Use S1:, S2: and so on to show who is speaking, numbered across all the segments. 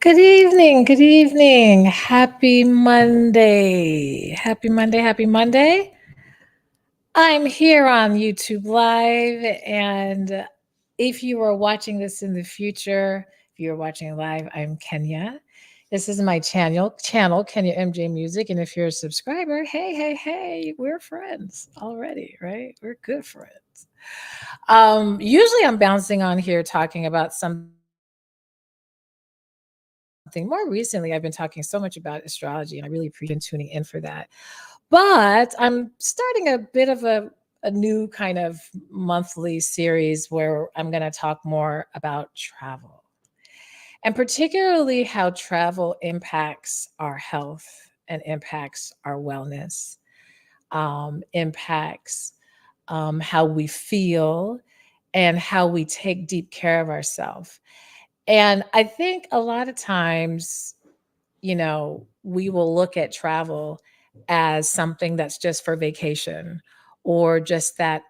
S1: Good evening. Good evening. Happy Monday. Happy Monday. Happy Monday. I'm here on YouTube Live. And if you are watching this in the future, if you're watching live, I'm Kenya. This is my channel, Kenya MJ Music. And if you're a subscriber, hey, we're friends already, right? We're good friends. Usually I'm bouncing on here talking about something. More recently, I've been talking so much about astrology, and I really appreciate tuning in for that. But I'm starting a bit of a new kind of monthly series where I'm going to talk more about travel, and particularly how travel impacts our health and impacts our wellness, impacts how we feel, and how we take deep care of ourselves. And I think a lot of times, we will look at travel as something that's just for vacation or just that,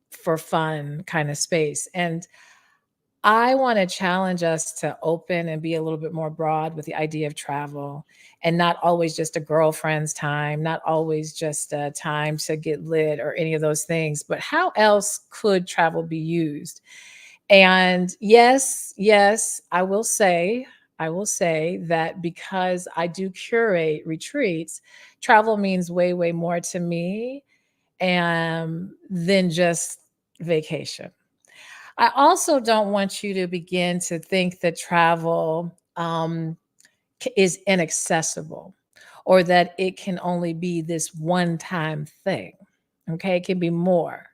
S1: for fun kind of space. And I want to challenge us to open and be a little bit more broad with the idea of travel and not always just a girlfriend's time, not always just a time to get lit or any of those things, but how else could travel be used? And yes, I will say that because I do curate retreats, travel means way more to me than just vacation. I also don't want you to begin to think that travel is inaccessible or that it can only be this one time thing. Okay, it can be more.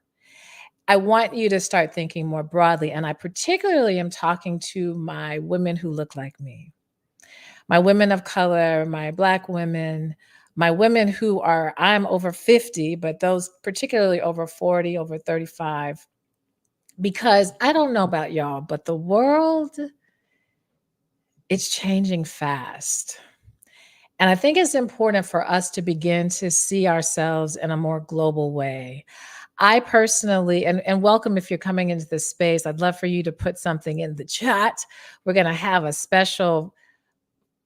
S1: I want you to start thinking more broadly. And I particularly am talking to my women who look like me, my women of color, my Black women, my women who are, I'm over 50, but those particularly over 40, over 35, because I don't know about y'all, but the world, it's changing fast. And I think it's important for us to begin to see ourselves in a more global way. I personally, and welcome if you're coming into this space, I'd love for you to put something in the chat. We're going to have a special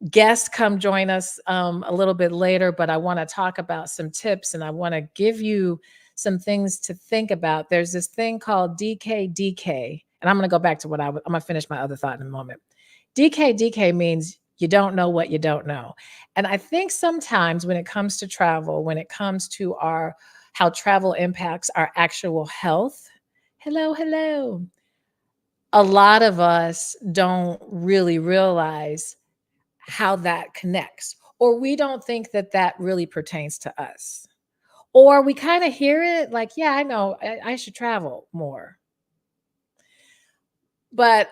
S1: guest come join us a little bit later, but I want to talk about some tips and I want to give you some things to think about. There's this thing called DKDK, and I'm going to go back to I'm going to finish my other thought in a moment. DKDK means you don't know what you don't know. And I think sometimes when it comes to travel, when it comes to how travel impacts our actual health, hello, a lot of us don't really realize how that connects, or we don't think that that really pertains to us. Or we kind of hear it like, yeah, I know I should travel more. But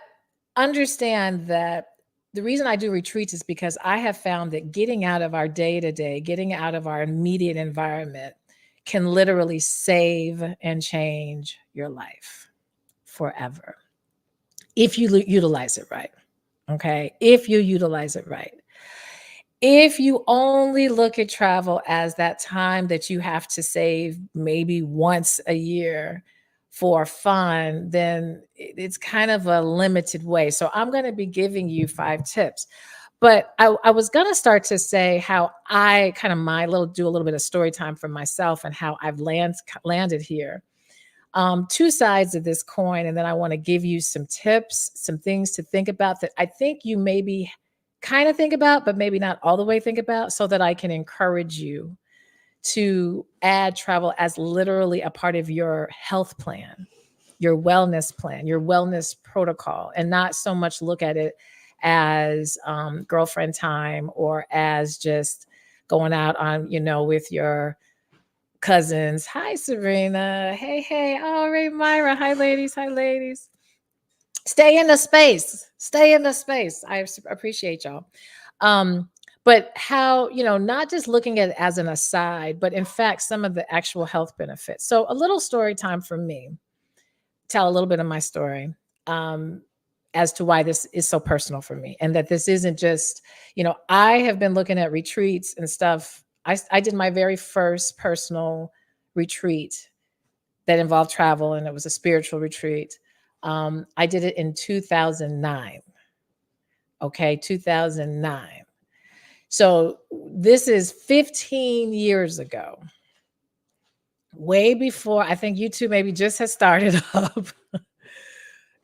S1: understand that the reason I do retreats is because I have found that getting out of our day to day, getting out of our immediate environment can literally save and change your life forever if you utilize it right. Okay. If you utilize it right. If you only look at travel as that time that you have to save maybe once a year for fun, then it's kind of a limited way. So I'm going to be giving you 5 tips. But I was going to start to say how I kind of do a little bit of story time for myself and how I've landed here. 2 sides of this coin. And then I want to give you some tips, some things to think about that I think you maybe kind of think about, but maybe not all the way think about, so that I can encourage you to add travel as literally a part of your health plan, your wellness protocol, and not so much look at it as girlfriend time or as just going out on, with your cousins. Hi, Serena. Hey. All right, Myra. Hi, ladies. Hi, ladies. Stay in the space. Stay in the space. Appreciate y'all. Um, but how, not just looking at it as an aside, but in fact, some of the actual health benefits. So, a little story time for me, tell a little bit of my story as to why this is so personal for me. And that this isn't just, I have been looking at retreats and stuff. I did my very first personal retreat that involved travel, and it was a spiritual retreat. I did it in 2009. okay, 2009. So this is 15 years ago, way before I think YouTube maybe just had started up.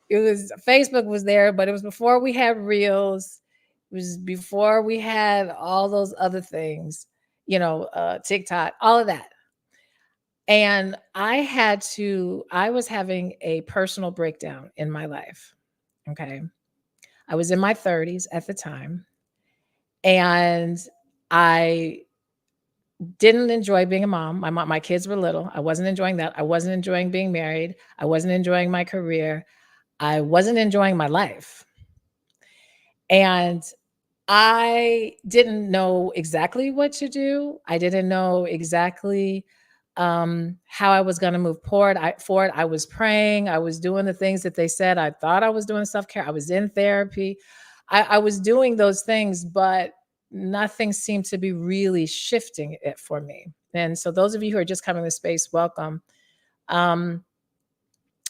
S1: It was Facebook was there, but it was before we had Reels. It was before we had all those other things, TikTok, all of that. And I was having a personal breakdown in my life. Okay. I was in my 30s at the time, and I didn't enjoy being a mom. My kids were little. I wasn't enjoying that. I wasn't enjoying being married. I wasn't enjoying my career. I wasn't enjoying my life. And I didn't know exactly what to do. I didn't know exactly how I was going to move forward. I was praying. I was doing the things that they said. I thought I was doing self care. I was in therapy. I was doing those things, but nothing seemed to be really shifting it for me. And so, those of you who are just coming to space, welcome. Um,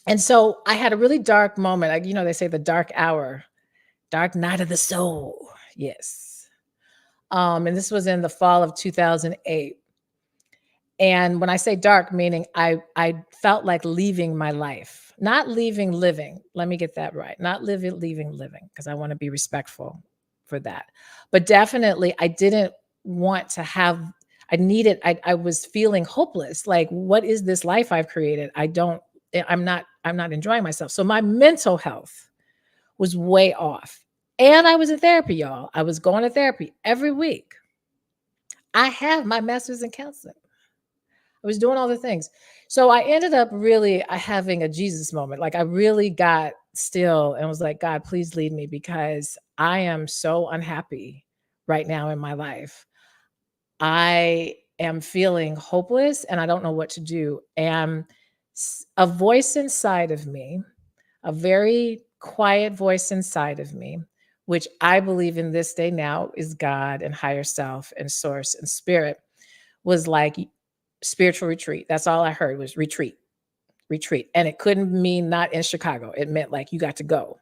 S1: and so, I had a really dark moment. Like, they say the dark hour, dark night of the soul. Yes. And this was in the fall of 2008. And when I say dark, meaning I felt like leaving my life, not leaving living. Let me get that right. Not leaving living, because I want to be respectful for that. But definitely I didn't want to have, I was feeling hopeless. Like, what is this life I've created? I'm not enjoying myself. So my mental health was way off. And I was in therapy, y'all. I was going to therapy every week. I have my master's in counseling. I was doing all the things. So I ended up really having a Jesus moment. Like, I really got still and was like, God, please lead me, because I am so unhappy right now in my life. I am feeling hopeless and I don't know what to do. And a voice inside of me, a very quiet voice inside of me, which I believe in this day now is God and higher self and source and spirit, was like, spiritual retreat. That's all I heard was retreat, retreat. And it couldn't mean not in Chicago. It meant like you got to go.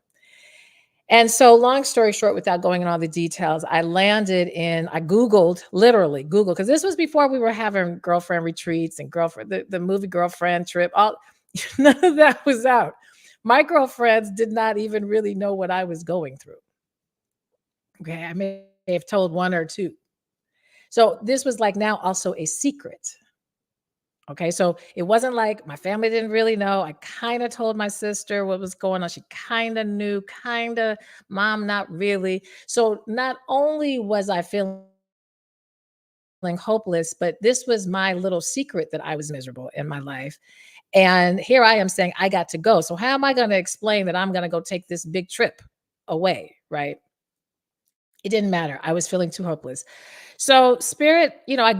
S1: And so, long story short, without going in all the details, I Googled, literally Googled, because this was before we were having girlfriend retreats and the movie Girlfriend Trip. None of that was out. My girlfriends did not even really know what I was going through. Okay. I may have told one or two. So this was like now also a secret. Okay, so it wasn't like my family didn't really know. I kind of told my sister what was going on. She kind of knew, kind of, mom, not really. So not only was I feeling hopeless, but this was my little secret that I was miserable in my life. And here I am saying I got to go. So how am I going to explain that I'm going to go take this big trip away, right? It didn't matter. I was feeling too hopeless. So spirit, I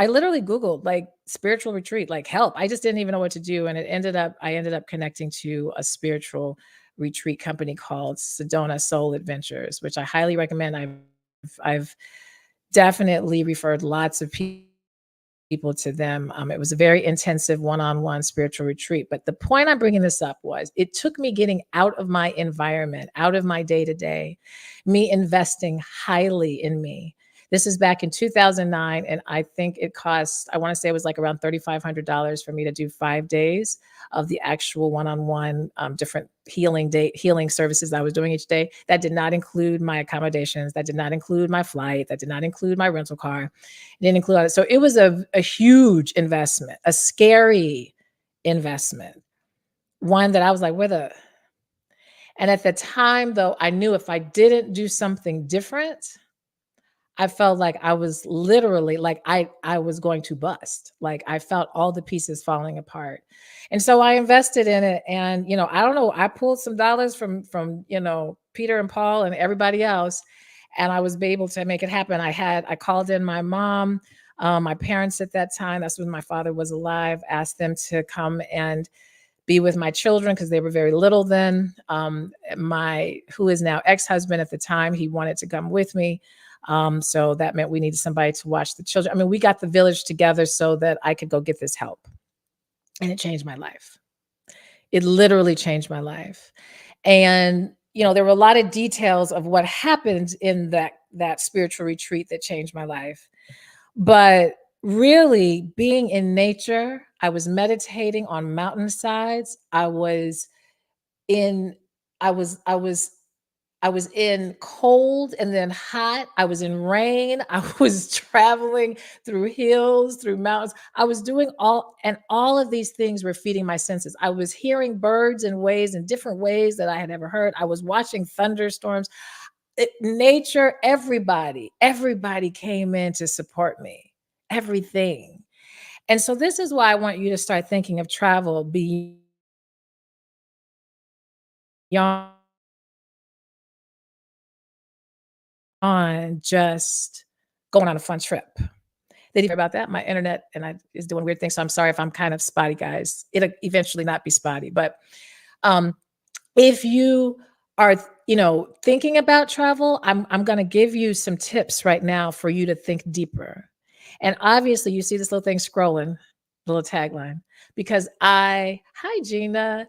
S1: literally Googled like spiritual retreat, like help. I just didn't even know what to do. And I ended up connecting to a spiritual retreat company called Sedona Soul Adventures, which I highly recommend. I've definitely referred lots of people to them. It was a very intensive one-on-one spiritual retreat. But the point I'm bringing this up was it took me getting out of my environment, out of my day-to-day, me investing highly in me. This is back in 2009, and I think it cost, I want to say it was like around $3,500 for me to do 5 days of the actual one-on-one different healing services I was doing each day. That did not include my accommodations. That did not include my flight. That did not include my rental car. It didn't include all that. So it was a huge investment, a scary investment, one that I was like, and at the time though, I knew if I didn't do something different, I felt like I was literally like I was going to bust. Like, I felt all the pieces falling apart. And so I invested in it, and I don't know, I pulled some dollars from Peter and Paul and everybody else, and I was able to make it happen. I called in my mom, my parents at that time. That's when my father was alive. Asked them to come and be with my children because they were very little then. My who is now ex-husband at the time, he wanted to come with me. So that meant we needed somebody to watch the children. I mean, we got the village together so that I could go get this help. And it changed my life. It literally changed my life. And, there were a lot of details of what happened in that spiritual retreat that changed my life. But really being in nature, I was meditating on mountainsides. In I was I was in cold and then hot. I was in rain. I was traveling through hills, through mountains. I was doing all of these things were feeding my senses. I was hearing birds in ways in different ways that I had never heard. I was watching thunderstorms. Nature, everybody came in to support me. Everything. And so this is why I want you to start thinking of travel beyond just going on a fun trip. They didn't hear about that. My internet is doing weird things. So I'm sorry if I'm kind of spotty, guys. It'll eventually not be spotty. But um, if you are, thinking about travel, I'm going to give you some tips right now for you to think deeper. And obviously, you see this little thing scrolling, little tagline, because hi, Gina.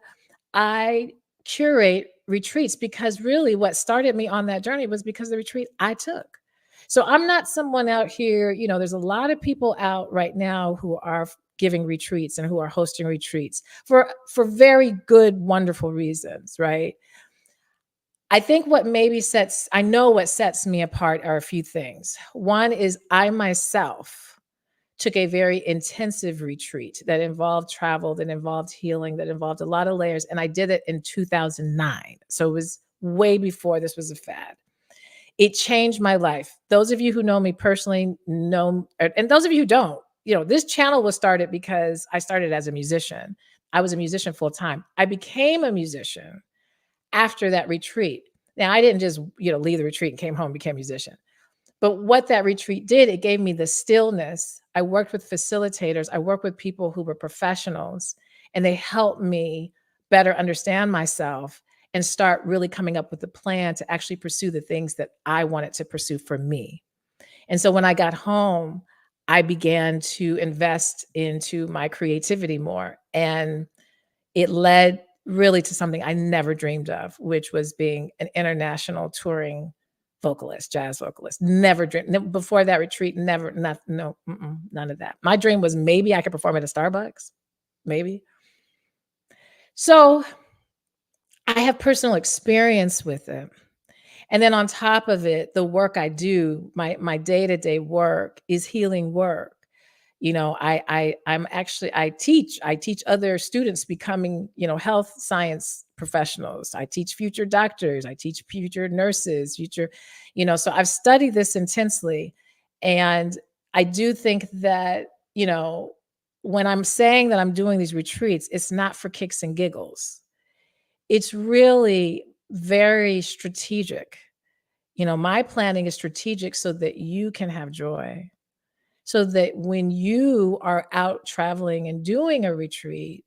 S1: I curate retreats because really what started me on that journey was because of the retreat I took. So I'm not someone out here, there's a lot of people out right now who are giving retreats and who are hosting retreats for very good, wonderful reasons, right? I think I know what sets me apart are a few things. One is I myself took a very intensive retreat that involved travel, that involved healing, that involved a lot of layers. And I did it in 2009. So it was way before this was a fad. It changed my life. Those of you who know me personally know, and those of you who don't, this channel was started because I started as a musician. I was a musician full time. I became a musician after that retreat. Now, I didn't just, leave the retreat and came home and became a musician. But what that retreat did, it gave me the stillness. I worked with facilitators. I worked with people who were professionals, and they helped me better understand myself and start really coming up with a plan to actually pursue the things that I wanted to pursue for me. And so when I got home, I began to invest into my creativity more. And it led really to something I never dreamed of, which was being an international touring vocalist, jazz vocalist. Never dreamed before that retreat. Never, not, no, none of that. My dream was maybe I could perform at a Starbucks, maybe. So I have personal experience with it. And then on top of it, the work I do, my day-to-day work is healing work. I teach other students becoming, health science professionals. I teach future doctors, I teach future nurses, so I've studied this intensely. And I do think that, when I'm saying that I'm doing these retreats, it's not for kicks and giggles. It's really very strategic. My planning is strategic so that you can have joy, so that when you are out traveling and doing a retreat,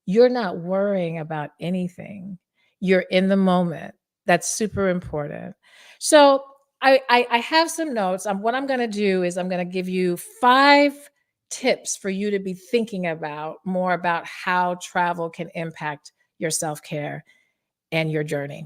S1: you're not worrying about anything. You're in the moment. That's super important. So I have some notes. What I'm going to do is I'm going to give you 5 tips for you to be thinking about more about how travel can impact your self-care and your journey,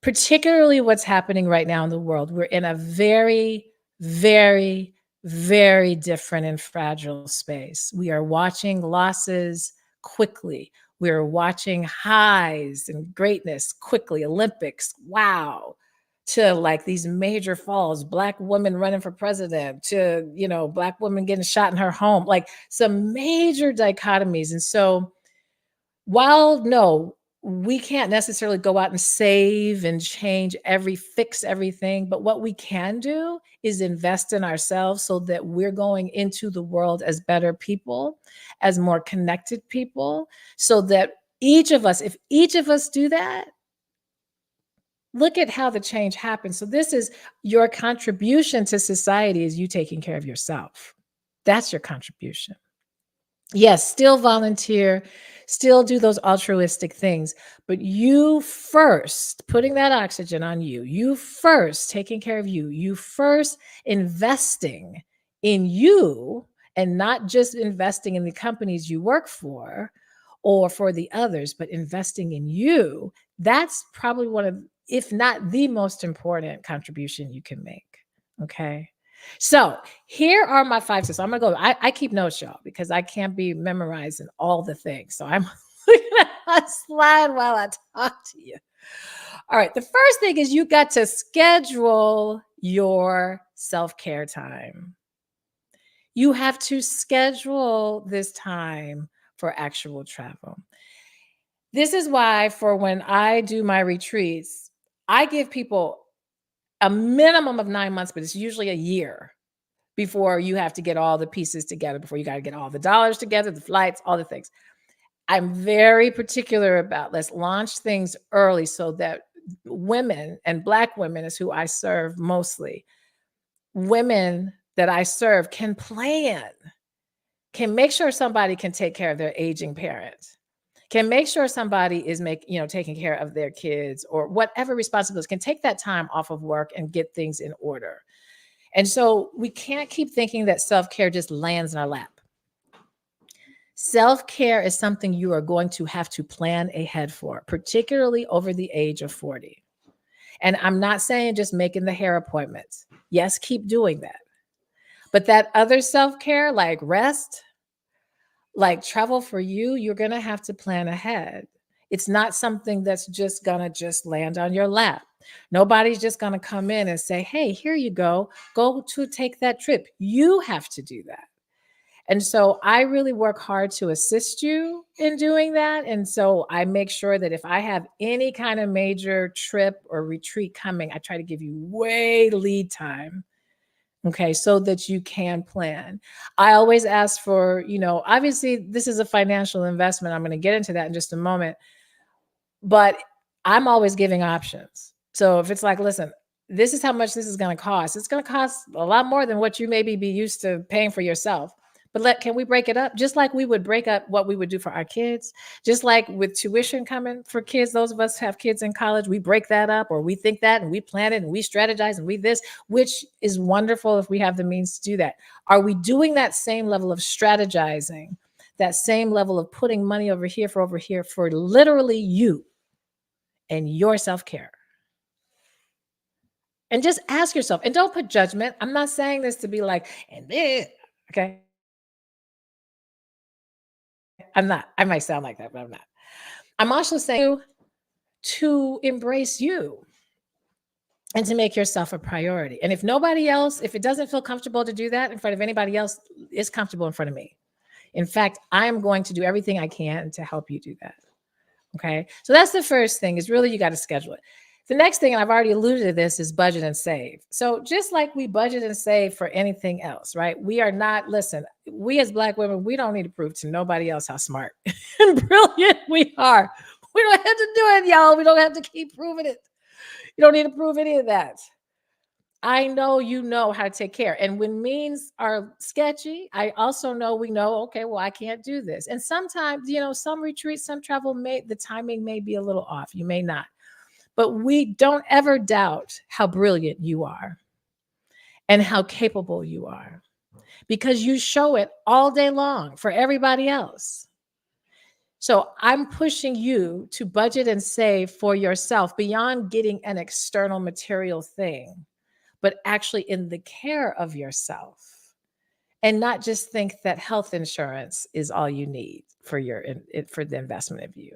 S1: particularly what's happening right now in the world. We're in a very, very, very different and fragile space. We are watching losses quickly. We're watching highs and greatness quickly. Olympics, wow, to like these major falls, Black women running for president, to, Black women getting shot in her home, like some major dichotomies. And so while no, we can't necessarily go out and save and fix everything, but what we can do is invest in ourselves so that we're going into the world as better people, as more connected people, so that if each of us do that, look at how the change happens. So this is your contribution to society, is you taking care of yourself. That's your contribution. Yes, still volunteer, still do those altruistic things, but you first putting that oxygen on you, you first taking care of you, you first investing in you, and not just investing in the companies you work for or for the others, but investing in you. That's probably one of, if not the most important contribution you can make. Okay. So here are my 5 steps. I'm gonna go. I keep notes, y'all, because I can't be memorizing all the things. So I'm looking at my slide while I talk to you. All right. The first thing is you got to schedule your self-care time. You have to schedule this time for actual travel. This is why, for when I do my retreats, I give people a minimum of 9 months, but it's usually a year before you have to get all the pieces together, before you got to get all the dollars together, the flights, all the things. I'm very particular about, let's launch things early so that women, and Black women is who I serve mostly, women that I serve can plan, can make sure somebody can take care of their aging parents, can make sure somebody is taking care of their kids, or whatever responsibilities, can take that time off of work and get things in order. And so we can't keep thinking that self-care just lands in our lap. Self-care is something you are going to have to plan ahead for, particularly over the age of 40. And I'm not saying just making the hair appointments. Yes, keep doing that. But that other self-care, like rest, like travel for you, you're going to have to plan ahead. It's not something that's just going to just land on your lap. Nobody's just going to come in and say, hey, here you go to take that trip. You have to do that. And so I really work hard to assist you in doing that. And so I make sure that if I have any kind of major trip or retreat coming, I try to give you way lead time. Okay, so that you can plan. I always ask for, obviously, this is a financial investment. I'm going to get into that in just a moment. But I'm always giving options. So if it's like, listen, this is how much this is going to cost. It's going to cost a lot more than what you maybe be used to paying for yourself. But can we break it up? Just like we would break up what we would do for our kids, just like with tuition coming for kids, those of us who have kids in college, we break that up, or we think that and we plan it and we strategize and we this, which is wonderful if we have the means to do that. Are we doing that same level of strategizing, that same level of putting money over here for literally you and your self-care? And just ask yourself, and don't put judgment. I'm not saying this to be like, and then, okay. I'm not. I might sound like that, but I'm not. I'm also saying to embrace you and to make yourself a priority. And if it doesn't feel comfortable to do that in front of anybody else, it's comfortable in front of me. In fact, I'm going to do everything I can to help you do that. Okay. So that's the first thing, is really you got to schedule it. The next thing, and I've already alluded to this, is budget and save. So just like we budget and save for anything else, right? We are not, listen, we as Black women, we don't need to prove to nobody else how smart and brilliant we are. We don't have to do it, y'all. We don't have to keep proving it. You don't need to prove any of that. I know you know how to take care. And when means are sketchy, I also know okay, well, I can't do this. And sometimes, some retreats, some travel, the timing may be a little off. You may not. But we don't ever doubt how brilliant you are and how capable you are, because you show it all day long for everybody else. So I'm pushing you to budget and save for yourself beyond getting an external material thing, but actually in the care of yourself, and not just think that health insurance is all you need for for the investment of you.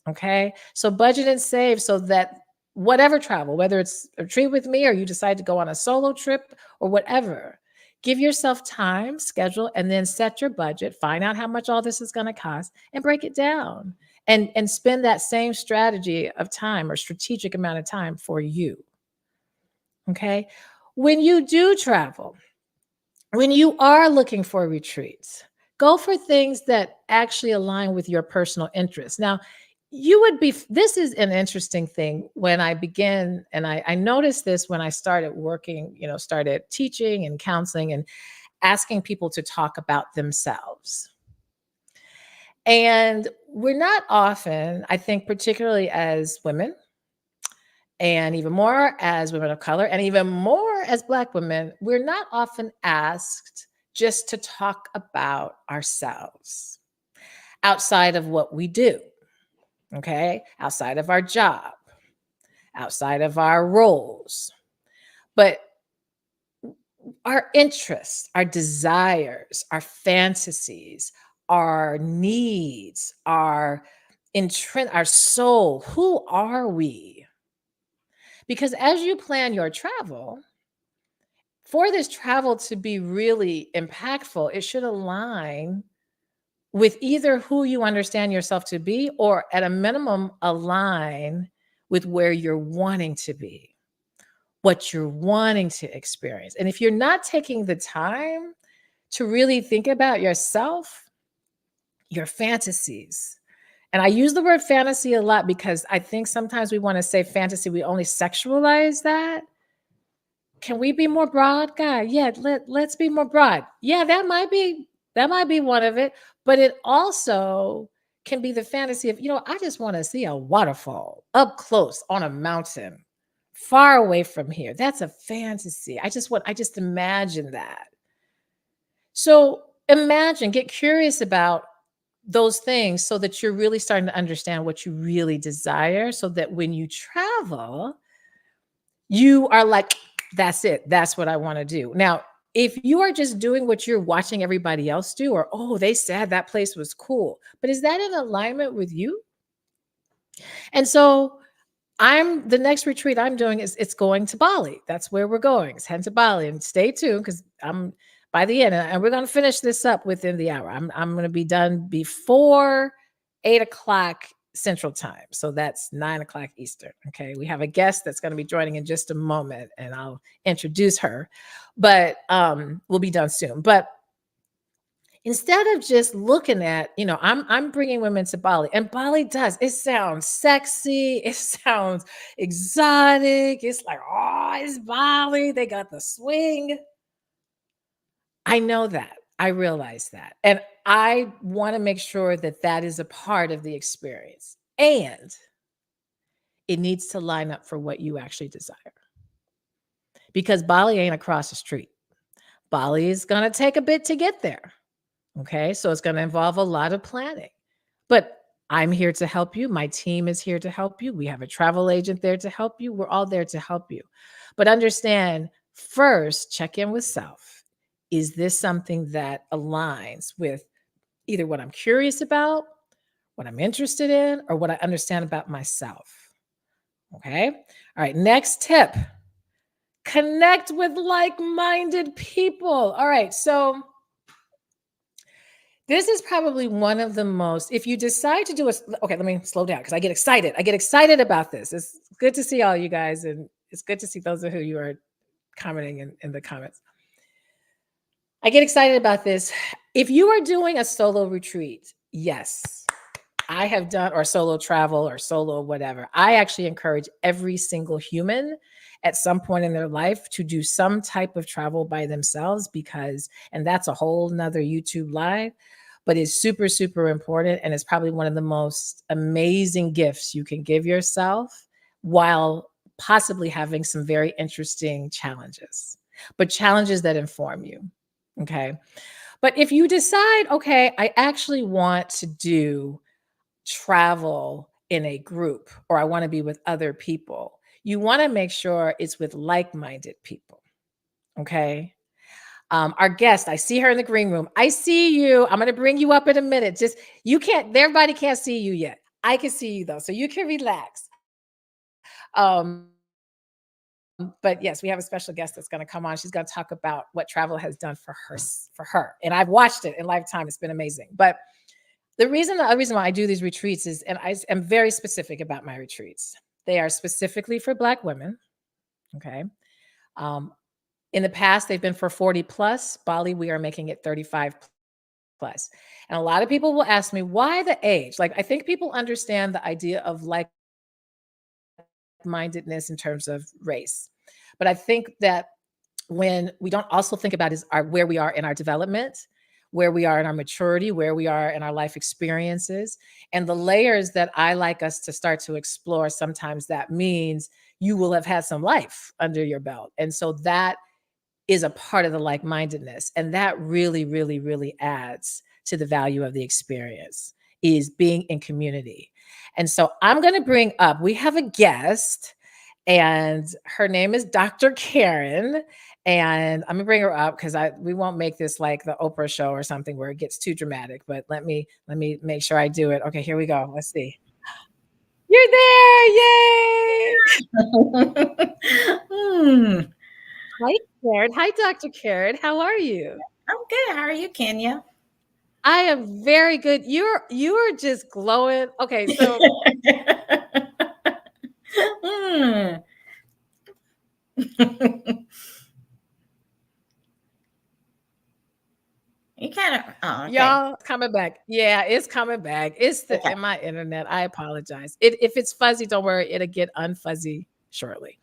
S1: Okay. So budget and save so that whatever travel, whether it's a trip with me or you decide to go on a solo trip or whatever, give yourself time, schedule, and then set your budget, find out how much all this is going to cost, and break it down, and spend that same strategy of time or strategic amount of time for you. Okay. When you do travel, when you are looking for retreats, go for things that actually align with your personal interests. Now, this is an interesting thing when I begin, and I noticed this when I started working, started teaching and counseling and asking people to talk about themselves. And we're not often, I think, particularly as women, and even more as women of color, and even more as Black women, we're not often asked just to talk about ourselves outside of what we do. okay, outside of our job, outside of our roles. But our interests, our desires, our fantasies, our needs, our soul, who are we? Because as you plan your travel, for this travel to be really impactful, it should align with either who you understand yourself to be or at a minimum align with where you're wanting to be, what you're wanting to experience. And if you're not taking the time to really think about yourself, your fantasies. And I use the word fantasy a lot because I think sometimes we want to say fantasy, we only sexualize that. Can we be more broad, guy? Yeah, let's be more broad. Yeah, that might be one of it, but it also can be the fantasy of, I just want to see a waterfall up close on a mountain, far away from here. That's a fantasy. I just imagine that. So imagine, get curious about those things so that you're really starting to understand what you really desire so that when you travel, you are like, that's it. That's what I want to do. Now, if you are just doing what you're watching everybody else do, or, oh, they said that place was cool, but is that in alignment with you? And so the next retreat I'm doing is it's going to Bali. That's where we're going. It's heading to Bali, and stay tuned because I'm by the end, and we're going to finish this up within the hour. I'm going to be done before 8 o'clock Central Time, so that's 9 o'clock Eastern. Okay, we have a guest that's going to be joining in just a moment, and I'll introduce her, but we'll be done soon. But instead of just looking at, I'm bringing women to Bali, and Bali does. It sounds sexy. It sounds exotic. It's like, oh, it's Bali. They got the swing. I know that. I realize that. And I want to make sure that that is a part of the experience. And it needs to line up for what you actually desire. Because Bali ain't across the street. Bali is going to take a bit to get there. Okay, so it's going to involve a lot of planning. But I'm here to help you. My team is here to help you. We have a travel agent there to help you. We're all there to help you. But understand first, check in with self. Is this something that aligns with either what I'm curious about, what I'm interested in, or what I understand about myself? Okay. All right. Next tip, connect with like minded people. All right. So, this is probably one of the most, if you decide to do okay, let me slow down because I get excited. I get excited about this. It's good to see all you guys, and it's good to see those of you are commenting in the comments. I get excited about this. If you are doing a solo retreat, yes, I have done, or solo travel or solo whatever. I actually encourage every single human at some point in their life to do some type of travel by themselves and that's a whole nother YouTube live, but it's super, super important. And it's probably one of the most amazing gifts you can give yourself while possibly having some very interesting challenges, but challenges that inform you. Okay. But if you decide, okay, I actually want to do travel in a group or I want to be with other people, you want to make sure it's with like-minded people. Okay. Our guest, I see her in the green room. I see you. I'm going to bring you up in a minute. Just everybody can't see you yet. I can see you though, so you can relax. Um, but yes, we have a special guest that's going to come on. She's going to talk about what travel has done for her. And I've watched it in lifetime. It's been amazing. But the reason why I do these retreats is, and I am very specific about my retreats. They are specifically for Black women. Okay. Um, in the past, they've been for 40 plus. Bali, we are making it 35 plus. And a lot of people will ask me, why the age? Like, I think people understand the idea of like mindedness in terms of race. But I think that when we don't also think about is where we are in our development, where we are in our maturity, where we are in our life experiences, and the layers that I like us to start to explore. Sometimes that means you will have had some life under your belt. And so that is a part of the like-mindedness. And that really, really, really adds to the value of the experience, is being in community. And so I'm going to bring up, we have a guest, and her name is Dr. Karen. And I'm gonna bring her up because I we won't make this like the Oprah show or something where it gets too dramatic. But let me make sure I do it. Okay, here we go. Let's see. You're there! Yay!
S2: Hmm.
S1: Hi, Karen. Hi, Dr. Karen. How are you?
S2: I'm good. How are you, Kenya?
S1: I am very good. You are just glowing. Okay, so
S2: Hmm. You kind of. Oh, okay.
S1: y'all coming back. Yeah, it's coming back. It's the
S2: Okay.
S1: in my internet. I apologize. If it's fuzzy, don't worry. It'll get unfuzzy shortly.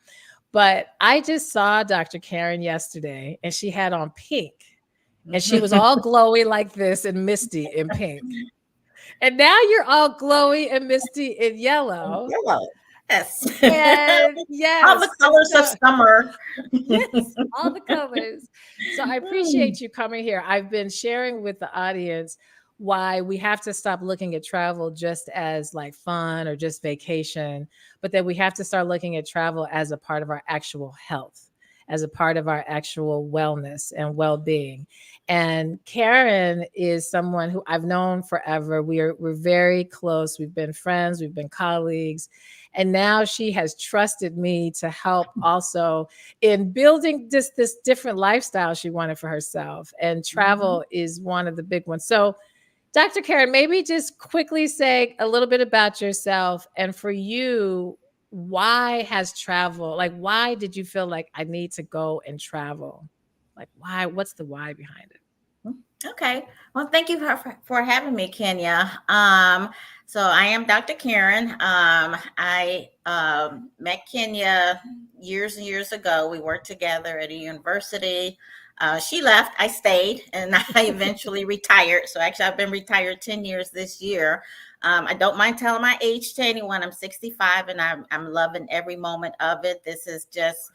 S1: But I just saw Dr. Karen yesterday, and she had on pink, and she was all glowy like this and misty in pink. And now you're all glowy and misty in yellow.
S2: Yellow. Yes.
S1: And
S2: All the
S1: yes, and
S2: colors of
S1: so
S2: summer.
S1: yes, all the colors. So I
S2: Hmm.
S1: appreciate you coming here. I've been sharing with the audience why we have to stop looking at travel just as like fun or just vacation, but that we have to start looking at travel as a part of our actual health, as a part of our actual wellness and well-being. And Karen is someone who I've known forever. We're very close. We've been friends, we've been colleagues. And now she has trusted me to help also in building this different lifestyle she wanted for herself. And
S2: Mhm.
S1: travel is one of the big ones. So, Dr. Karen, maybe just quickly say a little bit about yourself. And for you, why has travel, like, why did you feel like I need to go and travel? Like, why? What's the why behind it?
S2: Okay. Well, thank you for having me, Kenya. So I am Dr. Karen. I met Kenya years and years ago. We worked together at a university. She left, I stayed, and I eventually retired. So actually, I've been retired 10 years this year. I don't mind telling my age to anyone. I'm 65, and I'm loving every moment of it. This is just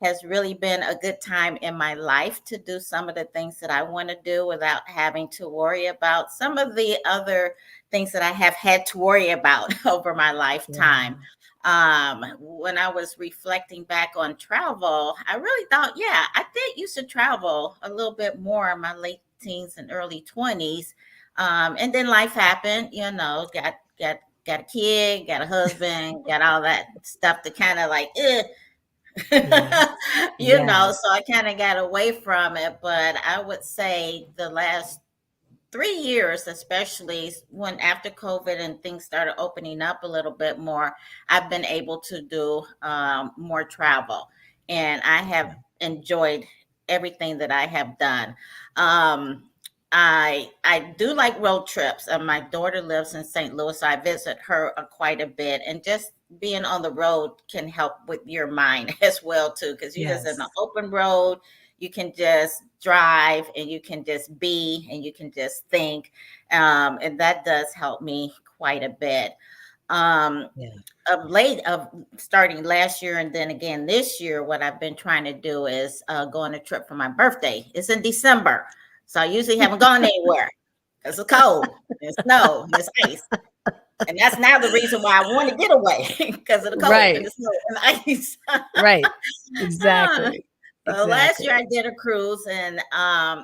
S2: has really been a good time in my life to do some of the things that I want to do without having to worry about some of the other things that I have had to worry about over my lifetime.
S1: Yeah.
S2: When I was reflecting back on travel, I really thought, yeah, I did used to travel a little bit more in my late teens and early 20s. And then life happened, got a kid, got a husband, got all that stuff to kind of like,
S1: Yes.
S2: so
S1: Yes.
S2: I kind of got away from it. But I would say the last 3 years, especially when after COVID and things started opening up a little bit more, I've been able to do more travel, and I have
S1: Yeah.
S2: enjoyed everything that I have done. Um, I do like road trips. My daughter lives in St. Louis, so I visit her quite a bit, and just being on the road can help with your mind as well too, because you're just in an
S1: Yes.
S2: open road. You can just drive, and you can just be, and you can just think, and that does help me quite a bit. um,
S1: Yeah.
S2: of late, of starting last year and then again this year, what I've been trying to do is go on a trip for my birthday. It's in December, so I usually haven't gone anywhere because it's cold, and it's snow, and it's ice. And that's now the reason why I want to get away because of the cold and
S1: Right.
S2: the snow and the ice.
S1: Right.
S2: Ah,
S1: Exactly.
S2: so last year I
S1: Exactly.
S2: did a cruise, and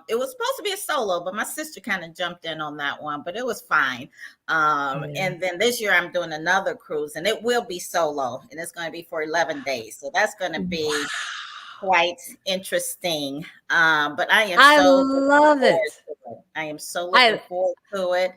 S2: it was supposed to be a solo, but my sister kind of jumped in on that one, but it was fine.
S1: Yeah.
S2: And then this year I'm doing another cruise, and it will be solo, and it's going to be for 11 days. So that's going to be
S1: Wow.
S2: quite interesting. But I am
S1: I
S2: so looking
S1: love
S2: forward
S1: it.
S2: to it. I am so looking
S1: I
S2: forward to it.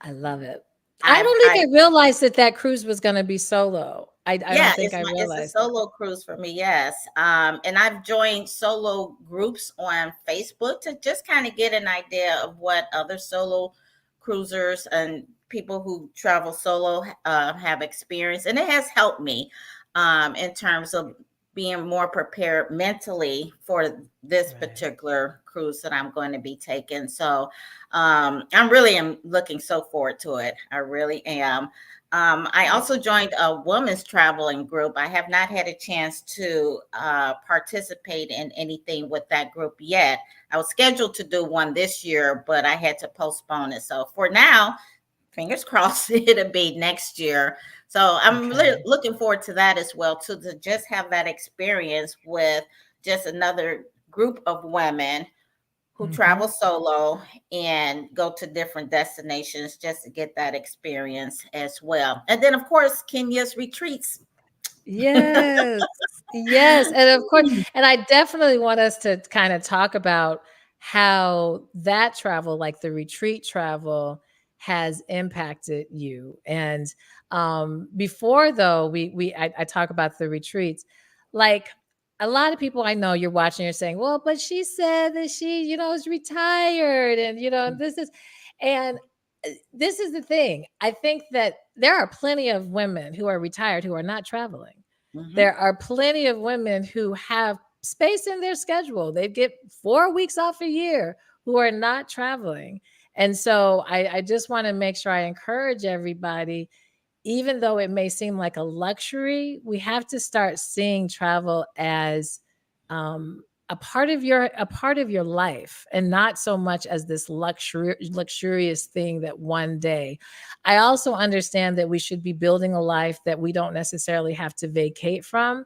S1: I love it. I
S2: I've
S1: don't
S2: I
S1: think I realized that that cruise was gonna be solo. I don't
S2: Yeah,
S1: think I
S2: it's a
S1: realized it.
S2: solo cruise for me, yes. And I've joined solo groups on Facebook to just kind of get an idea of what other solo cruisers and people who travel solo have experienced, and it has helped me in terms of being more prepared mentally for this
S1: Right.
S2: particular cruise that I'm going to be taking. So I'm really am looking so forward to it. I really am. I
S1: Yeah.
S2: also joined a women's traveling group. I have not had a chance to participate in anything with that group yet. I was scheduled to do one this year, but I had to postpone it. So for now, fingers crossed it'll be next year. So I'm really
S1: Okay.
S2: looking forward to that as well, to just have that experience with just another group of women who travel
S1: Mhm.
S2: solo and go to different destinations just to get that experience as well. And then, of course, Kenya's retreats.
S1: Yes. Yes, and of course and I definitely want us to kinda talk about how that travel, like the retreat travel, has impacted you, and, before though, I talk about the retreats, like, a lot of people I know you're watching, you're saying, "Well, but she said that she, is retired and, this is" and, this is the thing, I think that there are plenty of women who are retired who are not traveling.
S2: Hmm.
S1: There are plenty of women who have space in their schedule. They get 4 weeks off a year who are not traveling. And so I just want to make sure I encourage everybody, even though it may seem like a luxury, we have to start seeing travel as a part of your life, and not so much as this luxurious thing that one day. I also understand that we should be building a life that we don't necessarily have to vacate from,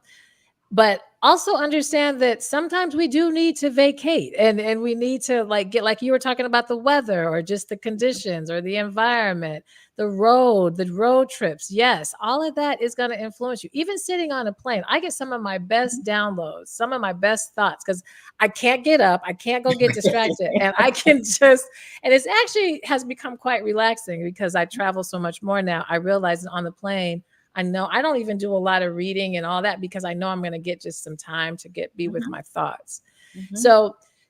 S1: but also understand that sometimes we do need to vacate, and we need to like get, like you were talking about, the weather or just the conditions or the environment, the road trips. Yes, all of that is going to influence you. Even sitting on a plane, I get some of my best downloads, some of my best thoughts, because I can't get up, I can't go get distracted, and I can just, and it's actually has become quite relaxing because I travel so much more now. I realize that on the plane, I know I don't even do a lot of reading and all that because I know I'm going to get just some time to be with
S2: Hmm.
S1: my thoughts.
S2: Hmm.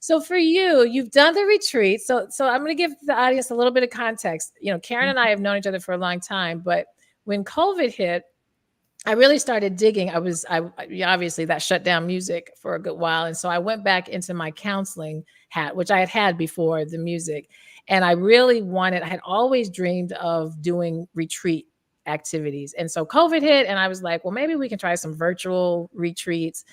S1: So for you, you've done the retreat. So I'm going to give the audience a little bit of context. Karen and I have known each other for a long time, but when COVID hit, I really started digging. Obviously that shut down music for a good while. And so I went back into my counseling hat, which I had before the music. And I had always dreamed of doing retreat activities. And so COVID hit, and I was like, well, maybe we can try some virtual retreats.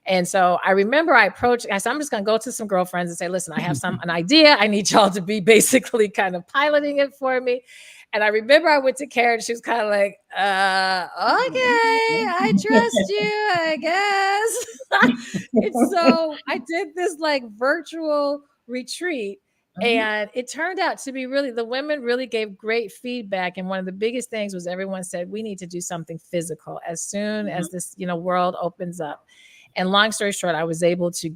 S1: And so I remember I said, I'm just going to go to some girlfriends and say, listen, I have an idea. I need y'all to be basically kind of piloting it for me. And I remember I went to Karen. She was kind of like, okay, I trust you, I guess. And so I did this like virtual retreat.
S2: Hmm.
S1: And it turned out to be really, the women really gave great feedback. And one of the biggest things was everyone said, we need to do something physical as soon as this, world opens up. And long story short, I was able to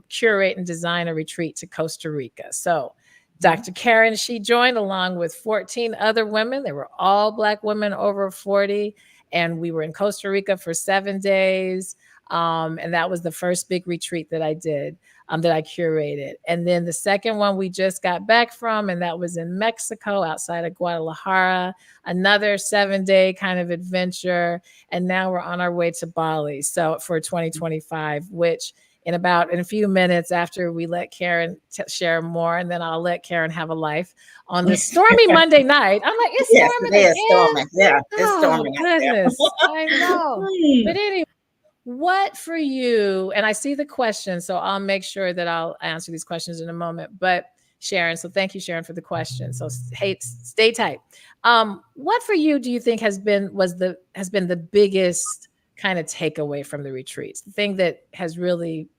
S1: curate and design a retreat to Costa Rica. So Dr. Karen, she joined along with 14 other women. They were all Black women over 40. And we were in Costa Rica for 7 days. And that was the first big retreat that I did, that I curated. And then the second one we just got back from, and that was in Mexico outside of Guadalajara, another 7-day kind of adventure. And now we're on our way to Bali. So for 2025, which in a few minutes after we let Karen share more, and then I'll let Karen have a life on this stormy Monday night. I'm like, it's
S2: Yes, it
S1: storming
S2: is
S1: again.
S2: storming. Yeah, it's
S1: Oh
S2: storming
S1: goodness, I know.
S2: out
S1: But anyway, what for you? And I see the question, so I'll make sure that I'll answer these questions in a moment. But Sharon, so thank you, Sharon, for the question. So hey, stay tight. What for you do you think has been the biggest kind of takeaway from the retreats? The thing that has really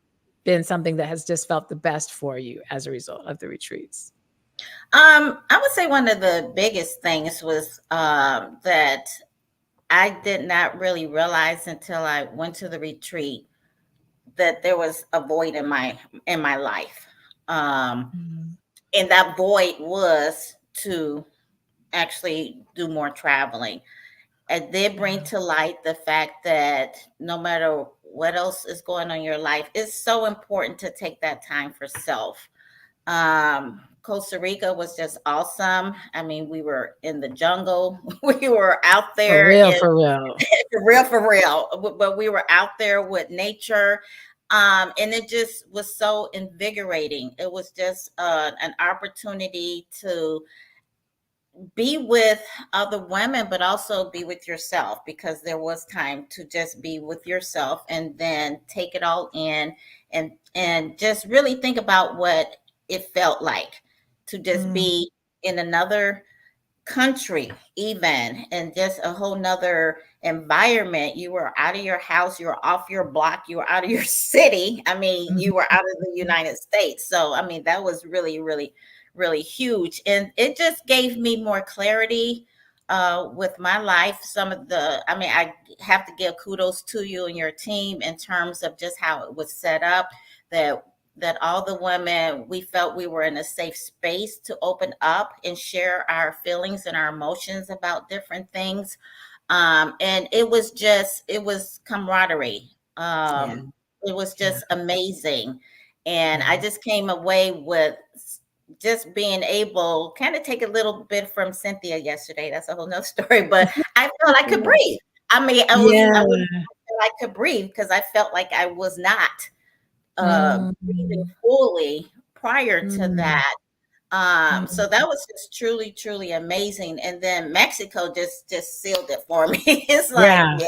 S1: been something that has just felt the best for you as a result of the retreats?
S2: I would say one of the biggest things was that I did not really realize until I went to the retreat that there was a void in my life,
S1: Mm,
S2: and that void was to actually do more traveling. It did bring
S1: wow.
S2: to light the fact that no matter what else is going on in your life, it's so important to take that time for self. Costa Rica was just awesome. I mean, we were in the jungle. We were out
S1: For
S2: there
S1: real,
S2: in
S1: for real.
S2: for real. But we were out there with nature. And it just was so invigorating. It was just an opportunity to be with other women, but also be with yourself, because there was time to just be with yourself and then take it all in, and just really think about what it felt like to just
S1: Mm,
S2: be in another country even, and just a whole nother environment. You were out of your house, you were off your block, you were out of your city. I mean, you were out of the
S1: Mhm.
S2: United States. So I mean, that was really, really, really huge, and it just gave me more clarity with my life. Some of the, I mean, I have to give kudos to you and your team in terms of just how it was set up, that all the women, we felt we were in a safe space to open up and share our feelings and our emotions about different things. And it was camaraderie.
S1: Yeah,
S2: It was
S1: yeah,
S2: just amazing. And I
S1: yeah.
S2: just came away with just being able, kind of take a little bit from Cynthia yesterday. That's a whole nother story, but I felt I could
S1: Yeah.
S2: breathe. I mean, I
S1: Yeah.
S2: wouldn't feel I could breathe because I felt like I was not breathing
S1: Mhm.
S2: fully prior to
S1: Mm,
S2: that. So
S1: mm.
S2: that was just truly, truly amazing. And then Mexico just sealed it for me. It's like,
S1: Yeah.
S2: yeah,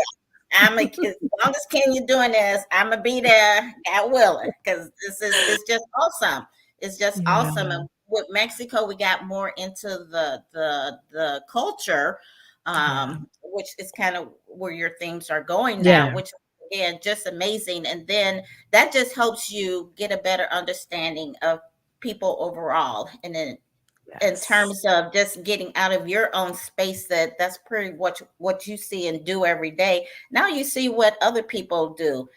S2: as long as Kenya doing this, I'm gonna be there, God willing, because it's just awesome. It's just awesome.
S1: Yeah.
S2: And with Mexico, we got more into the culture,
S1: Yeah.
S2: which is kind of where your themes are going now,
S1: Yeah.
S2: which again, just amazing. And then that just helps you get a better understanding of people overall. And then in
S1: Yes.
S2: terms of just getting out of your own space, that's pretty much what you see and do every day. Now you see what other people do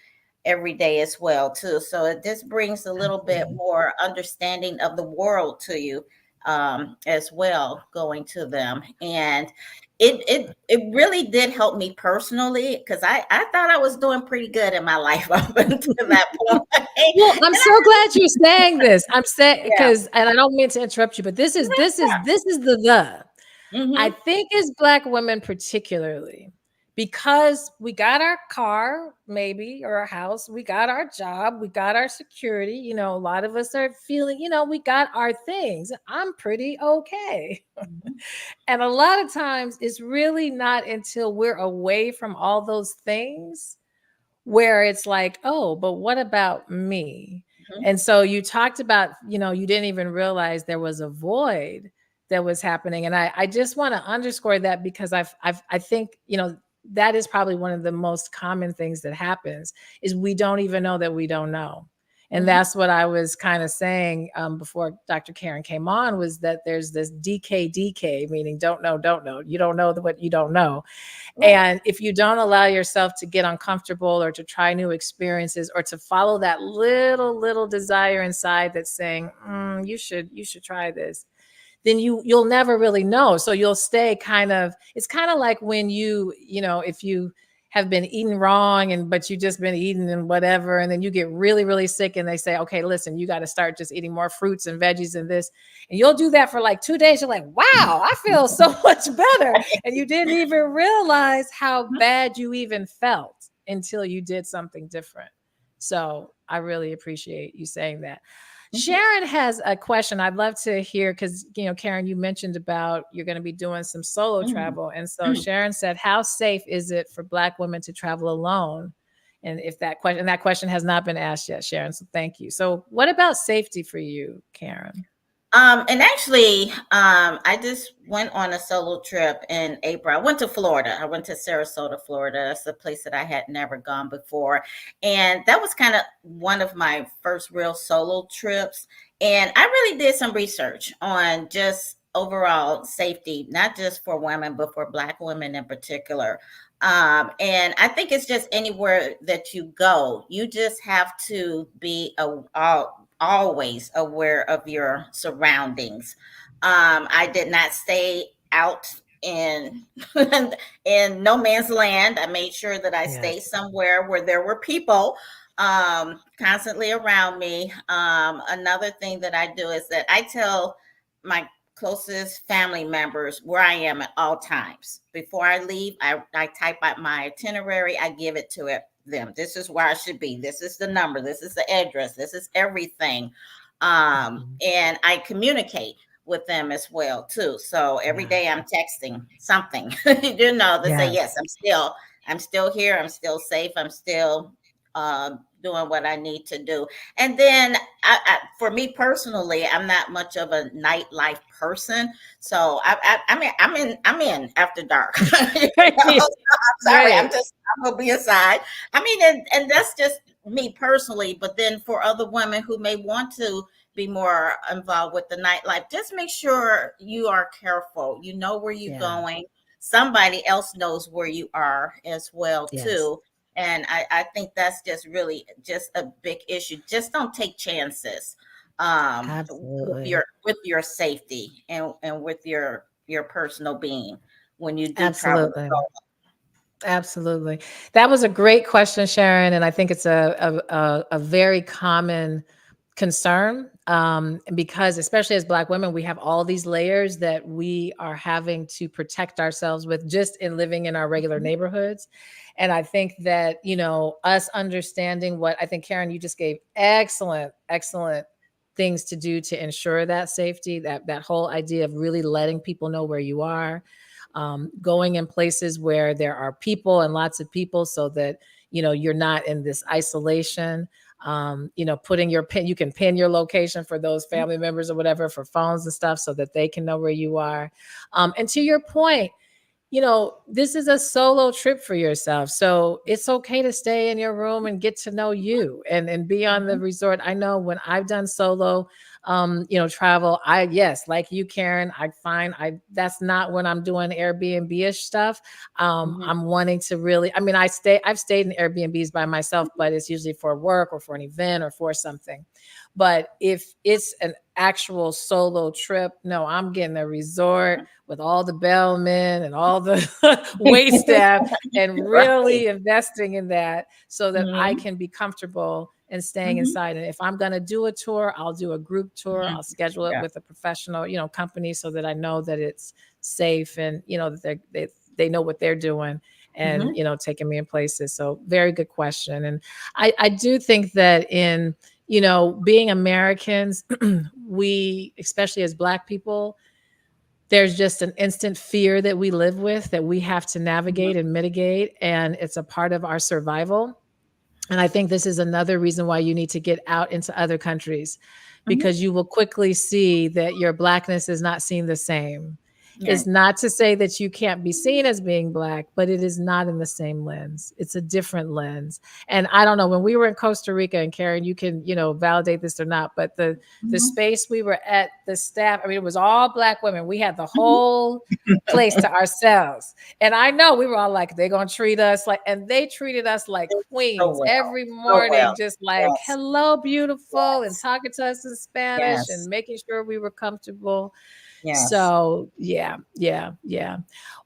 S2: every day as well too. So it just brings a little bit
S1: Definitely.
S2: more understanding of the world to you, as well, going to them. And it really did help me personally, because I thought I was doing pretty good in my life up until that point.
S1: Well, I'm
S2: And
S1: so glad you're saying this. I'm saying
S2: yeah.
S1: because, and I don't mean to interrupt you, but this is the. I
S2: Mm-hmm.
S1: think as Black women particularly, because we got our car, maybe, or our house, we got our job, we got our security. A lot of us are feeling, we got our things. I'm pretty okay.
S2: Mm-hmm.
S1: And a lot of times it's really not until we're away from all those things where it's like, oh, but what about me? And so you talked about, you didn't even realize there was a void that was happening. And I just want to underscore that because I think, that is probably one of the most common things that happens is we don't even know that we don't know. And
S2: Mm-hmm.
S1: that's what I was kind of saying before Dr. Karen came on, was that there's this DK, meaning don't know. You don't know what you don't know.
S2: Right.
S1: And if you don't allow yourself to get uncomfortable or to try new experiences or to follow that little desire inside that's saying, you should try this, then you'll never really know. So you'll stay it's kind of like when if you have been eating wrong but you just been eating and whatever, and then you get really, really sick and they say, okay, listen, you got to start just eating more fruits and veggies and this. And you'll do that for like 2 days. You're like, wow, I feel so much better. And you didn't even realize how bad you even felt until you did something different. So I really appreciate you saying that.
S2: Mm-hmm.
S1: Sharon has a question I'd love to hear because, Karen, you mentioned about you're going to be doing some solo travel. And so
S2: Mm-hmm.
S1: Sharon said, how safe is it for Black women to travel alone? And if that question has not been asked yet, Sharon. So thank you. So what about safety for you, Karen?
S2: And actually, I just went on a solo trip in April. I went to Florida. I went to Sarasota, Florida. That's a place that I had never gone before. And that was kind of one of my first real solo trips. And I really did some research on just overall safety, not just for women, but for Black women in particular. And I think it's just anywhere that you go, you just have to be always aware of your surroundings. I did not stay out in in no man's land. I made sure that I stayed
S1: Yes.
S2: somewhere where there were people constantly around me. Another thing that I do is that I tell my closest family members where I am at all times. Before I leave, I type out my itinerary, I give it to them. This is where I should be. This is the number. This is the address. This is everything.
S1: Mhm.
S2: And I communicate with them as well too. So every
S1: Yeah.
S2: day I'm texting something, to say,
S1: Yes.
S2: yes, I'm still here. I'm still safe. I'm still doing what I need to do. And then for me personally, I'm not much of a nightlife person. So I'm in after dark.
S1: Right.
S2: I'm sorry.
S1: Right.
S2: I'm gonna be aside. I mean, and that's just me personally. But then for other women who may want to be more involved with the nightlife, just make sure you are careful. You know where you're
S1: Yeah.
S2: going. Somebody else knows where you are as well
S1: Yes.
S2: too. And I think that's just really just a big issue. Just don't take chances
S1: Absolutely.
S2: with your safety and with your personal being when you do travel
S1: Absolutely.
S2: solo.
S1: Absolutely. That was a great question, Sharon, and I think it's a very common concern, because especially as Black women, we have all these layers that we are having to protect ourselves with just in living in our regular
S2: Mhm,
S1: neighborhoods. And I think that, us understanding what I think, Karen, you just gave excellent, excellent things to do to ensure that safety, that whole idea of really letting people know where you are, going in places where there are people and lots of people, so that you're not in this isolation. Putting your pin, you can pin your location for those
S2: mhm,
S1: family members or whatever for phones and stuff, so that they can know where you are. And to your point, this is a solo trip for yourself. So it's okay to stay in your room and get to know you and be on the
S2: mhm,
S1: resort. I know when I've done solo, travel, yes, like you, Karen, I find that's not when I'm doing Airbnb-ish stuff.
S2: mhm,
S1: I'm wanting to really, I mean, I've stayed in Airbnbs by myself, but it's usually for work or for an event or for something. But if it's an actual solo trip, no, I'm getting a resort with all the bellmen and all the wait staff, and
S2: right.
S1: really investing in that so that I
S2: Mhm,
S1: can be comfortable and staying
S2: mhm,
S1: inside. And if I'm going to do a tour, I'll do a group tour.
S2: mhm.
S1: I'll schedule it
S2: Yeah.
S1: with a professional, company, so that I know that it's safe, and that they know what they're doing, and
S2: Mhm,
S1: taking me in places. So very good question. And I do think that in being Americans, we, especially as Black people, there's just an instant fear that we live with, that we have to
S2: mhm,
S1: navigate and mitigate, and it's a part of our survival. And I think this is another reason why you need to get out into other countries,
S2: mhm.
S1: because you will quickly see that your Blackness is not seen the same.
S2: Yeah.
S1: It's not to say that you can't be seen as being Black, but it is not in the same lens. It's a different lens. And I don't know, when we were in Costa Rica, and Karen, you can, validate this or not, but the
S2: Mhm,
S1: space we were at, the staff, I mean, it was all Black women. We had the
S2: mhm.
S1: whole place to ourselves. And I know we were all like, they're going to treat us like, and they treated us like
S2: So
S1: queens
S2: well.
S1: every
S2: So well.
S1: morning, just like,
S2: Yes.
S1: hello, beautiful, and
S2: Yes.
S1: talking to us in Spanish and
S2: Yes.
S1: making sure we were comfortable.
S2: Yes.
S1: So yeah, yeah, yeah.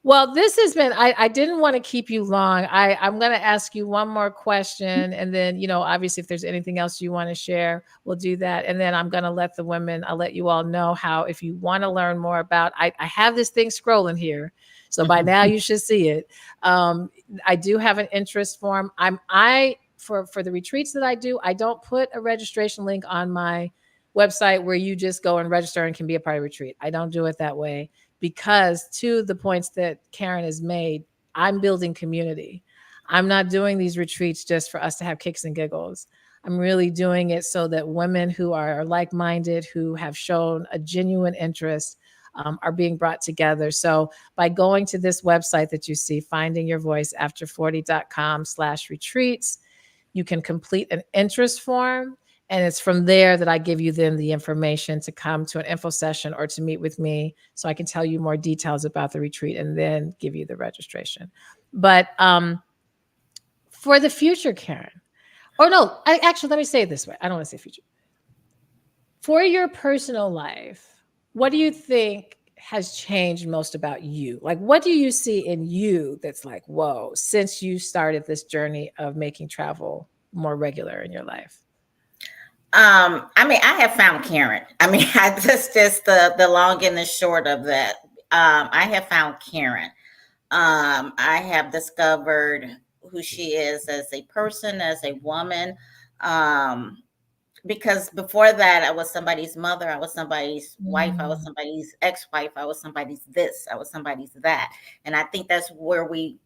S1: Well, this has been, I didn't want to keep you long. I'm going to ask you one more question, and then, obviously if there's anything else you want to share, we'll do that. And then I'm going to let the women, I'll let you all know how, if you want to learn more about, I have this thing scrolling here. So by now you should see it. I do have an interest form. For the retreats that I do, I don't put a registration link on my website where you just go and register and can be a part of retreat. I don't do it that way, because to the points that Karen has made, I'm building community. I'm not doing these retreats just for us to have kicks and giggles. I'm really doing it so that women who are like minded, who have shown a genuine interest, are being brought together. So by going to this website that you see, findingyourvoiceafter40.com/retreats, you can complete an interest form. And it's from there that I give you then the information to come to an info session or to meet with me, so I can tell you more details about the retreat and then give you the registration. But for the future, Karen, or no, actually, let me say it this way. I don't want to say future. For your personal life, what do you think has changed most about you? Like, what do you see in you that's like, whoa, since you started this journey of making travel more regular in your life?
S2: I mean, I have found Karen. I mean, I just the long and the short of that. I have found Karen. I have discovered who she is as a person, as a woman. Um, because before that, I was somebody's mother, I was somebody's wife, I was
S1: Mm,
S2: somebody's ex-wife, I was somebody's this, I was somebody's that. And I think that's where we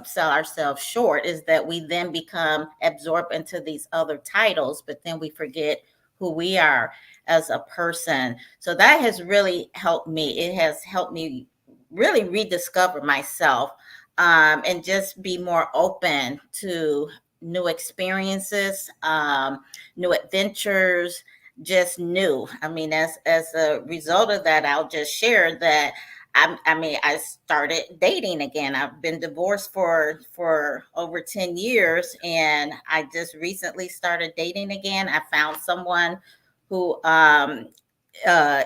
S2: sell ourselves short, is that we then become absorbed into these other titles, but then we forget who we are as a person. So that has really helped me. It has helped me really rediscover myself, and just be more open to new experiences, new adventures, just new. I mean, as a result of that, I'll just share that I mean, I started dating again. I've been divorced for over 10 years, and I just recently started dating again. I found someone who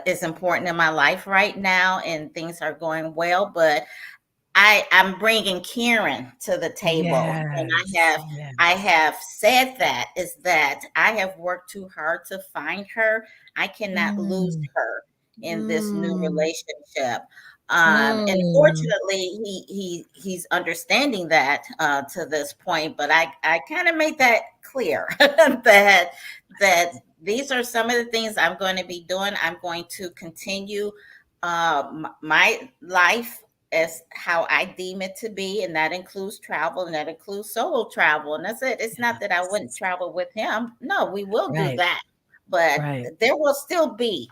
S2: is important in my life right now, and things are going well. But I'm bringing Karen to the table, and
S1: Yes.
S2: I
S1: Yes.
S2: have said that is that I have worked too hard to find her. I cannot lose
S1: Mm,
S2: her in this new
S1: mm,
S2: relationship. And
S1: mm.
S2: fortunately, he's understanding that to this point. But I kind of made that clear that these are some of the things I'm going to be doing. I'm going to continue my life as how I deem it to be, and that includes travel, and that includes solo travel. And that's it. It's not that I wouldn't
S1: Yes.
S2: travel with him. No, we will do
S1: Right.
S2: that, but
S1: Right.
S2: there will still be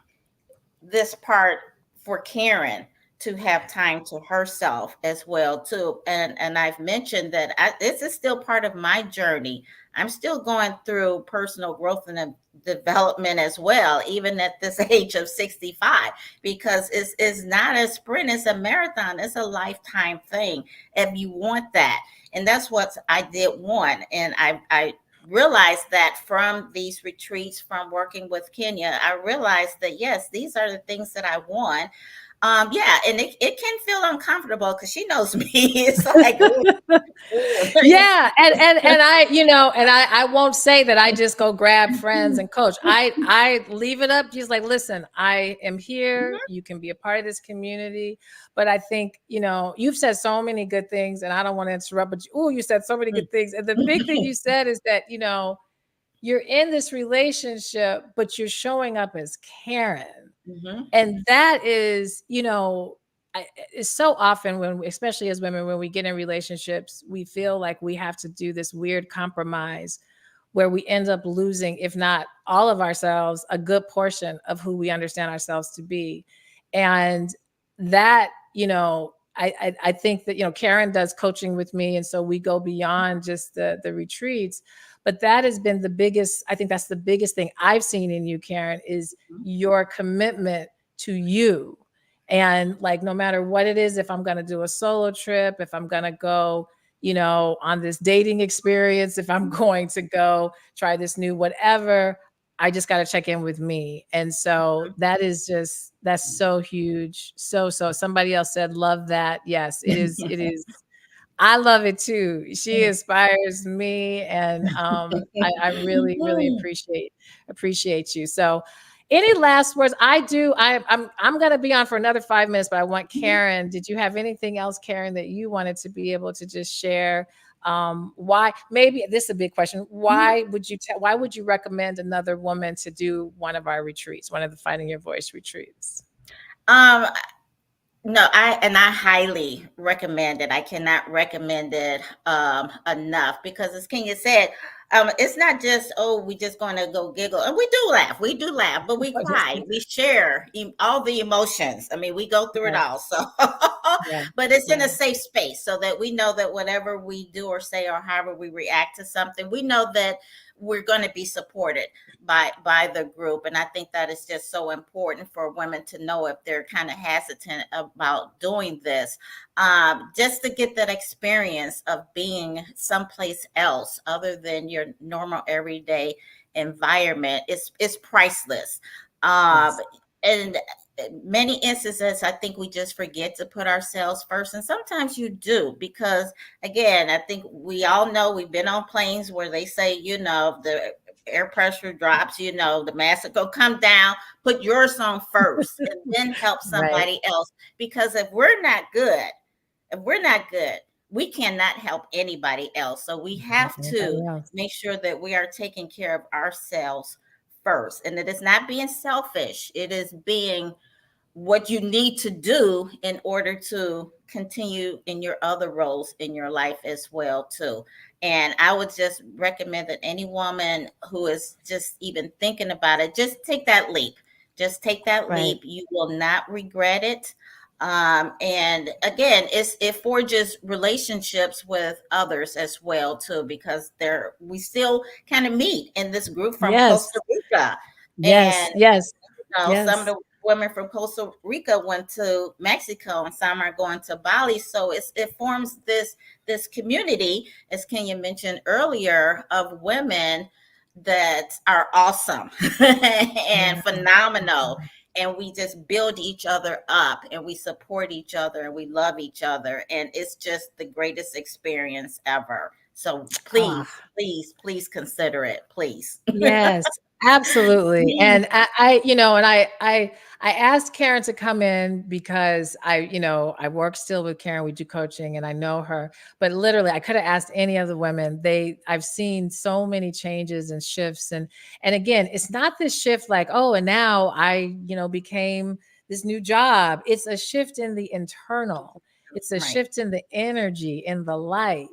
S2: this part for Karen to have time to herself as well too. And I've mentioned that this is still part of my journey. I'm still going through personal growth and development as well, even at this age of 65, because it's not a sprint, it's a marathon, it's a lifetime thing if you want that. And that's what I did want. And I realized that from these retreats, from working with Kenya, I realized that yes, these are the things that I want. Yeah, and it can feel uncomfortable because she knows me. It's like, ooh, ooh.
S1: Yeah, and I, and I won't say that I just go grab friends and coach. I leave it up. Just like, listen, I am here.
S2: Mhm,
S1: You can be a part of this community. But I think, you've said so many good things, and I don't want to interrupt, but you said so many good things. And the big thing you said is that, you're in this relationship, but you're showing up as Karen.
S2: mhm,
S1: And that is, it's so often when, especially as women, when we get in relationships, we feel like we have to do this weird compromise where we end up losing, if not all of ourselves, a good portion of who we understand ourselves to be. And that, I think that, Karen does coaching with me. And so we go beyond just the retreats. But that has been the biggest, I think that's the biggest thing I've seen in you, Karen, is
S2: mhm,
S1: your commitment to you. And like, no matter what it is, if I'm going to do a solo trip, if I'm going to go, on this dating experience, if I'm going to go try this new whatever, I just got to check in with me. And so that is just, that's so huge. So somebody else said, love that. Yes, it is. It is. I love it too. She inspires me, and I really, really appreciate you. So, any last words? I do. I'm going to be on for another 5 minutes, but I want Karen. Did you have anything else, Karen, that you wanted to be able to just share? Why? Maybe this is a big question.
S2: mhm.
S1: Why would you recommend another woman to do one of our retreats, one of the Finding Your Voice retreats?
S2: Um, No, I highly recommend it. I cannot recommend it enough because, as Kenya said, it's not just, oh, we just going to go giggle, and we do laugh, but we
S1: Oh, yes,
S2: cry,
S1: we
S2: we
S1: do.
S2: share all the emotions. I mean, we go through it
S1: Yes,
S2: all. So,
S1: yes,
S2: but it's in a
S1: yes,
S2: safe space so that we know that whatever we do or say or however we react to something, we know that we're going to be supported by the group. And I think that is just so important for women to know if they're kind of hesitant about doing this, just to get that experience of being someplace else other than your normal everyday environment is priceless. um,
S1: yes.
S2: and many instances I think we just forget to put ourselves first, and sometimes you do, because again, I think we all know, we've been on planes where they say, the air pressure drops, the mask will come down, put yours on first and then help
S1: Right.
S2: somebody else. Because if we're not good, we cannot help anybody else. So we
S1: Help
S2: have
S1: anybody
S2: to
S1: else.
S2: make sure that we are taking care of ourselves first. And it is not being selfish, it is being what you need to do in order to continue in your other roles in your life as well too. And I would just recommend that any woman who is just even thinking about it, just take that leap. Just take that
S1: Right.
S2: leap. You will not regret it. And again, it forges relationships with others as well too, because we still kind of meet in this group from
S1: Yes.
S2: Costa Rica.
S1: Yes.
S2: And
S1: Yes.
S2: some of
S1: Yes.
S2: the women from Costa Rica went to Mexico, and some are going to Bali. So it forms this community, as Kenya mentioned earlier, of women that are awesome and
S1: Yeah.
S2: phenomenal. And we just build each other up, and we support each other, and we love each other. And it's just the greatest experience ever. So
S1: Ah.
S2: please, please, please consider it, please.
S1: Yes, absolutely. And I asked Karen to come in because I work still with Karen. We do coaching and I know her, but literally I could have asked any of the women. I've seen so many changes and shifts. And again, it's not this shift like, oh, and now I became this new job. It's a shift in the internal. It's a
S2: Right.
S1: shift in the energy, in the light.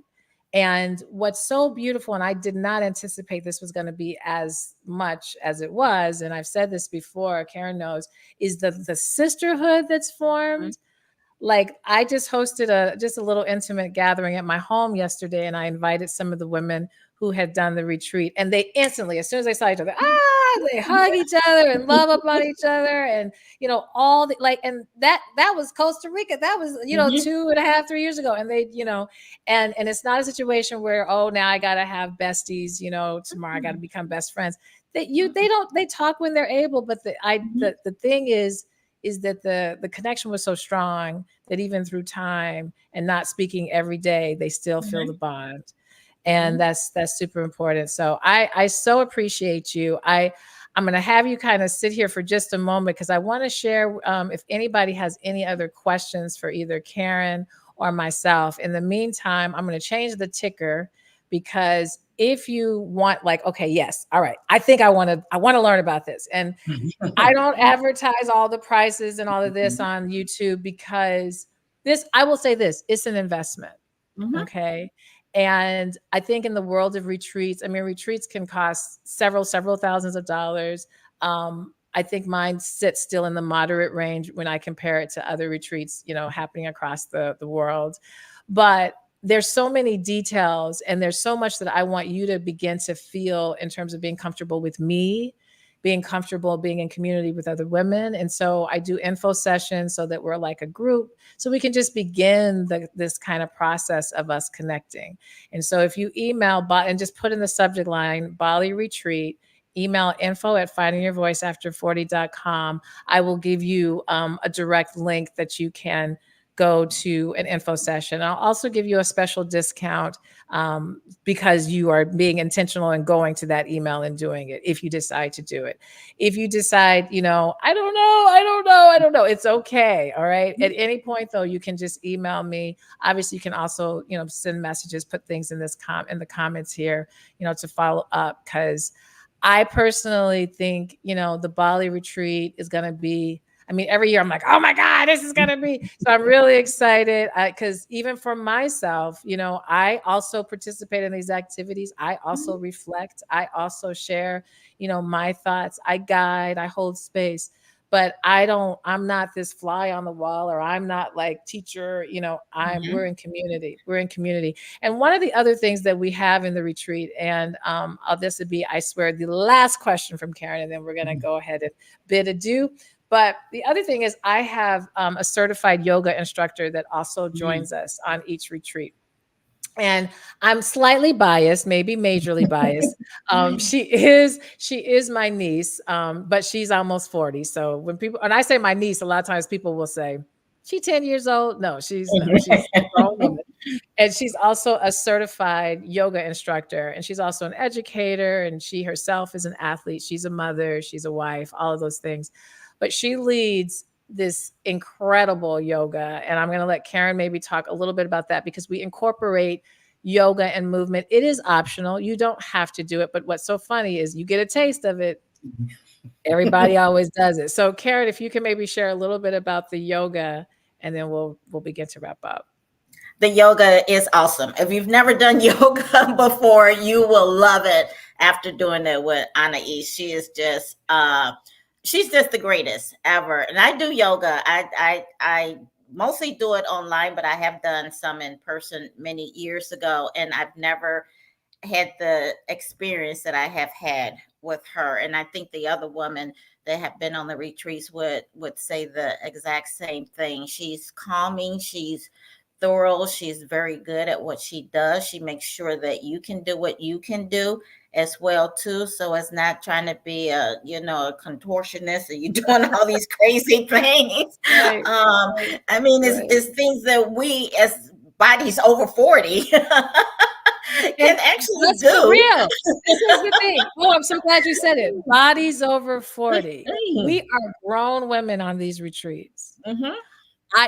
S1: And what's so beautiful, and I did not anticipate this was going to be as much as it was, and I've said this before, Karen knows, is the sisterhood that's
S2: Mhm.
S1: formed. Like I just hosted a little intimate gathering at my home yesterday, and I invited some of the women who had done the retreat, and they instantly, as soon as they saw each other, they hug each other and love up on each other, and all the like, and that was Costa Rica. That was
S2: Mhm.
S1: 2.5, 3 years ago, and and it's not a situation where, oh, now I gotta have besties. Tomorrow I gotta
S2: Mhm.
S1: become best friends. They talk when they're able, but
S2: Mhm.
S1: the thing is that the connection was so strong that even through time and not speaking every day, they still feel the
S2: Mhm.
S1: bond. And
S2: Mhm.
S1: that's super important. So I so appreciate you. I'm going to have you kind of sit here for just a moment because I want to share if anybody has any other questions for either Karen or myself. In the meantime, I'm going to change the ticker because if you want, like, okay, yes, all right, I want to learn about this. And I don't advertise all the prices and all of this on YouTube because I will say this, it's an investment.
S2: Mhm.
S1: Okay. And I think in the world of retreats, I mean, retreats can cost several thousands of dollars. I think mine sits still in the moderate range when I compare it to other retreats, happening across the world. But there's so many details and there's so much that I want you to begin to feel in terms of being comfortable with me, being comfortable being in community with other women. And so I do info sessions so that we're like a group, so we can just begin this kind of process of us connecting. And so if you email and just put in the subject line Bali retreat, email info at findingyourvoiceafter40.com. I will give you a direct link that you can go to an info session. I'll also give you a special discount because you are being intentional and going to that email and doing it if you decide to do it. If you decide, I don't know, it's okay. All right. At any point, though, you can just email me. Obviously, you can also, send messages, put things in the comments here, to follow up because I personally think, the Bali retreat is going to be, I mean, every year I'm like, oh my God, this is going to be. So I'm really excited because even for myself, I also participate in these activities. I also reflect. I also share, my thoughts. I guide, I hold space. But I'm not this fly on the wall or I'm not like teacher, we're
S2: Mhm.
S1: in community. We're in community. And one of the other things that we have in the retreat, and this would be, I swear, the last question from Karen, and then we're going to go ahead and bid adieu. But the other thing is, I have a certified yoga instructor that also
S2: Mhm.
S1: joins us on each retreat. And I'm slightly biased, maybe majorly biased. She is my niece, but she's almost 40. So and I say my niece, a lot of times people will say, "She 10 years old?" No, she's a grown woman. And she's also a certified yoga instructor, and she's also an educator, and she herself is an athlete. She's a mother, she's a wife, all of those things. But she leads this incredible yoga, and I'm going to let Karen maybe talk a little bit about that because we incorporate yoga and movement. It is optional. You don't have to do it, but what's so funny is you get a taste of it Everybody always does it. So, Karen, if you can maybe share a little bit about the yoga, and then we'll begin to wrap up.
S2: The yoga is awesome. If you've never done yoga before, you will love it after doing it with Anais. She's just the greatest ever. And I do yoga. I mostly do it online, but I have done some in person many years ago, and I've never had the experience that I have had with her. And I think the other women that have been on the retreats would say the exact same thing. She's calming, she's thorough, she's very good at what she does. She makes sure that you can do what you can do as well too. So it's not trying to be a contortionist, or you doing all these crazy things.
S1: Right, right,
S2: I mean,
S1: right.
S2: it's things that we as bodies over 40
S1: And
S2: can actually
S1: let's be
S2: do.
S1: real. This is the thing. Oh, I'm so glad you said it. Bodies over 40. We are grown women on these retreats.
S2: Mhm.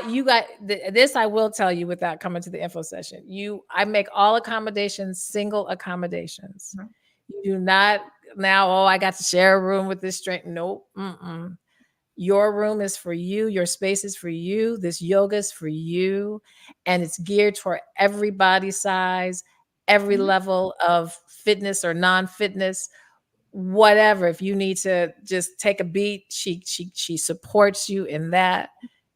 S1: You got this. I will tell you without coming to the info session. I make all accommodations, single accommodations.
S2: Mhm.
S1: You do not now. Oh, I got to share a room with this straight. Nope. Mm-mm. Your room is for you. Your space is for you. This yoga is for you, and it's geared toward every body size, every
S2: Mhm.
S1: level of fitness or non-fitness, whatever. If you need to just take a beat, she supports you in that.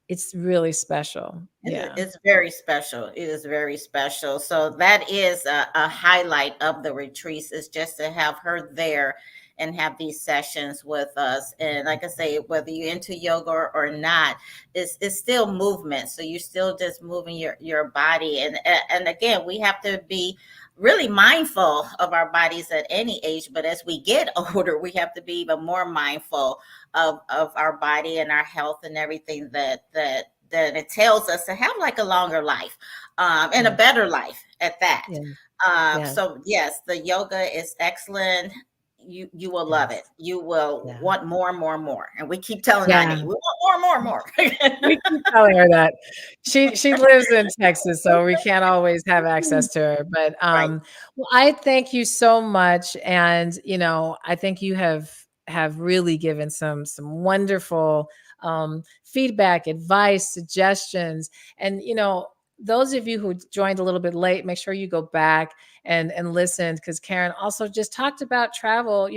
S1: It's really special. Yeah.
S2: It's very special. It is very special. So that is a highlight of the retreats, is just to have her there and have these sessions with us. And like I say, whether you're into yoga or not, it's still movement. So you're still just moving your body. And again, we have to be really mindful of our bodies at any age. But as we get older, we have to be even more mindful of our body and our health and everything that it tells us to have like a longer life, and a
S1: Yeah.
S2: better life at that.
S1: Yeah. Yeah.
S2: So yes, the yoga is excellent. You will love it.
S1: Yes.
S2: You will
S1: Yeah.
S2: want more and more and more. And we keep telling
S1: Yeah.
S2: Ani, we want more and more and more.
S1: We keep telling her that. She lives in Texas, so we can't always have access to her. But
S2: Right.
S1: well, I thank you so much, and I think you have really given some wonderful feedback, advice, suggestions, and those of you who joined a little bit late, make sure you go back and listen, because Karen also just talked about travel.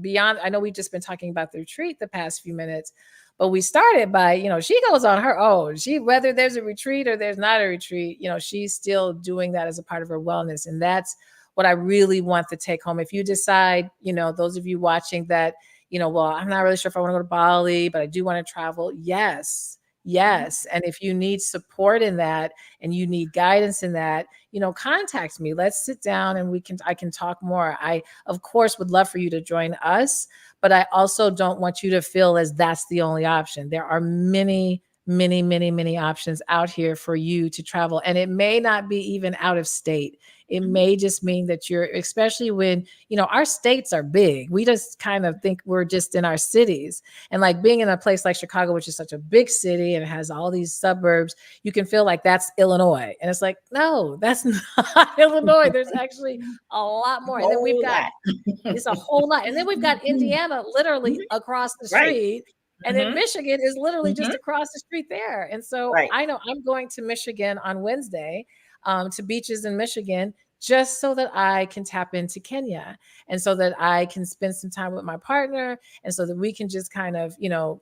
S1: Beyond. I know we've just been talking about the retreat the past few minutes, but we started by, she goes on her own. Whether there's a retreat or there's not a retreat, she's still doing that as a part of her wellness. And that's what I really want to take home. If you decide, those of you watching that, well, I'm not really sure if I want to go to Bali, but I do want to travel. Yes.
S2: Mhm.
S1: Yes. And if you need support in that and you need guidance in that, contact me. Let's sit down and I can talk more. I, of course, would love for you to join us, but I also don't want you to feel as that's the only option. There are many, many, many, many options out here for you to travel. And it may not be even out of state. It
S2: Mhm.
S1: may just mean that especially when, our states are big. We just kind of think we're just in our cities. And like being in a place like Chicago, which is such a big city and it has all these suburbs, you can feel like that's Illinois. And it's like, no, that's not Illinois. There's actually a lot more. And then we've
S2: Whole
S1: got
S2: lot.
S1: it's a whole lot. And then we've got Indiana literally
S2: Mhm.
S1: across the
S2: Right.
S1: street. And then
S2: Hmm.
S1: Michigan is literally just
S2: Hmm.
S1: across the street there. And so
S2: Right.
S1: I know I'm going to Michigan on Wednesday, to beaches in Michigan, just so that I can tap into Kenya and so that I can spend some time with my partner and so that we can just kind of,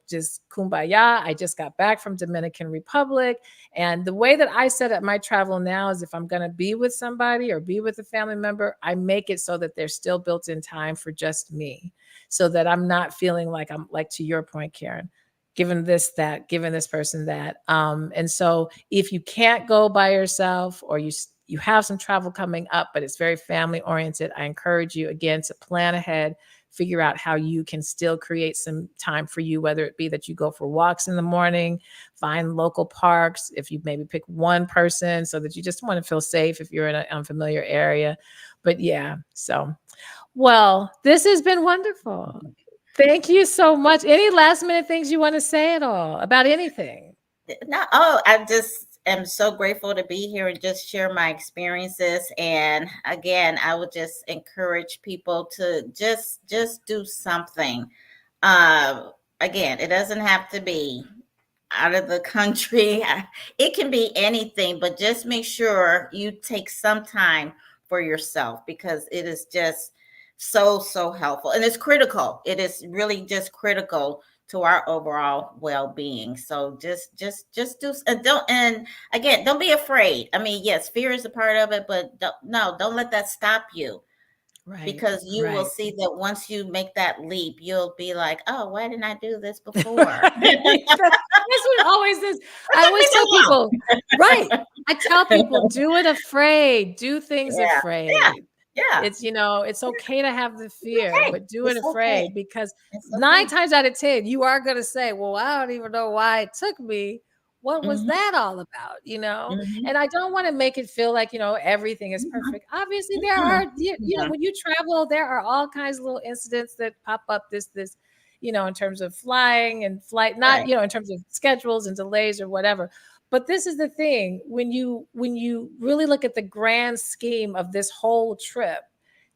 S1: just kumbaya. I just got back from Dominican Republic. And the way that I set up my travel now is if I'm going to be with somebody or be with a family member, I make it so that there's still built in time for just me so that I'm not feeling like I'm like, to your point, Karen, giving this, that, giving this person that. And so if you can't go by yourself or you have some travel coming up, but it's very family oriented, I encourage you again to plan ahead, figure out how you can still create some time for you, whether it be that you go for walks in the morning, find local parks. If you maybe pick one person so that you just want to feel safe if you're in an unfamiliar area. But yeah, so, well, this has been wonderful. Thank you so much. Any last minute things you want to say at all about anything?
S2: No, oh, I just am so grateful to be here and just share my experiences. And again, I would just encourage people to just do something. Uh, Again, it doesn't have to be out of the country. It can be anything, but just make sure you take some time for yourself because it is just so helpful and it's critical. It is really just critical to our overall well-being. So just do and don't and again, don't be afraid. I mean, yes, fear is a part of it, but don't let that stop you
S1: Right.
S2: because you will
S1: Right.
S2: see that once you make that leap, you'll be like, "Oh, why didn't I do this before?"
S1: Right. That's what it always is. I
S2: Took me
S1: always
S2: so
S1: tell
S2: long.
S1: people, right. I tell people, do it afraid, do things
S2: Yeah, yeah,
S1: afraid.
S2: yeah.
S1: It's, it's okay to have the fear,
S2: Okay.
S1: but do it
S2: It's okay.
S1: afraid because
S2: It's
S1: nine
S2: okay.
S1: times out of 10, you are going to say, well, I don't even know why it took me. What was
S2: Mhm,
S1: that all about?
S2: mhm.
S1: And I don't want to make it feel like, everything is
S2: Mhm,
S1: perfect. Obviously, there
S2: mhm,
S1: are,
S2: mhm.
S1: when you travel, there are all kinds of little incidents that pop up in terms of flying and flight, not,
S2: Right.
S1: in terms of schedules and delays or whatever. But this is the thing, when you really look at the grand scheme of this whole trip,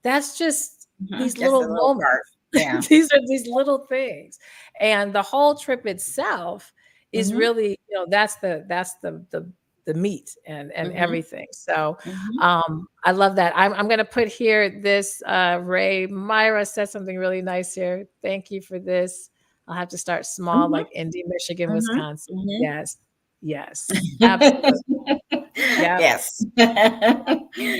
S1: that's just
S2: Mhm.
S1: these
S2: Just a
S1: little
S2: little part.
S1: moments.
S2: Yeah.
S1: These are these little things. And the whole trip itself is
S2: Mhm,
S1: really, that's the meat and
S2: mhm,
S1: everything. So
S2: mhm,
S1: I love that. I'm gonna put here this Ray Myra said something really nice here. Thank you for this. I'll have to start small,
S2: mhm,
S1: like Indy, Michigan,
S2: mhm,
S1: Wisconsin.
S2: mhm.
S1: Yes, yes, absolutely. Yep.
S2: Yes.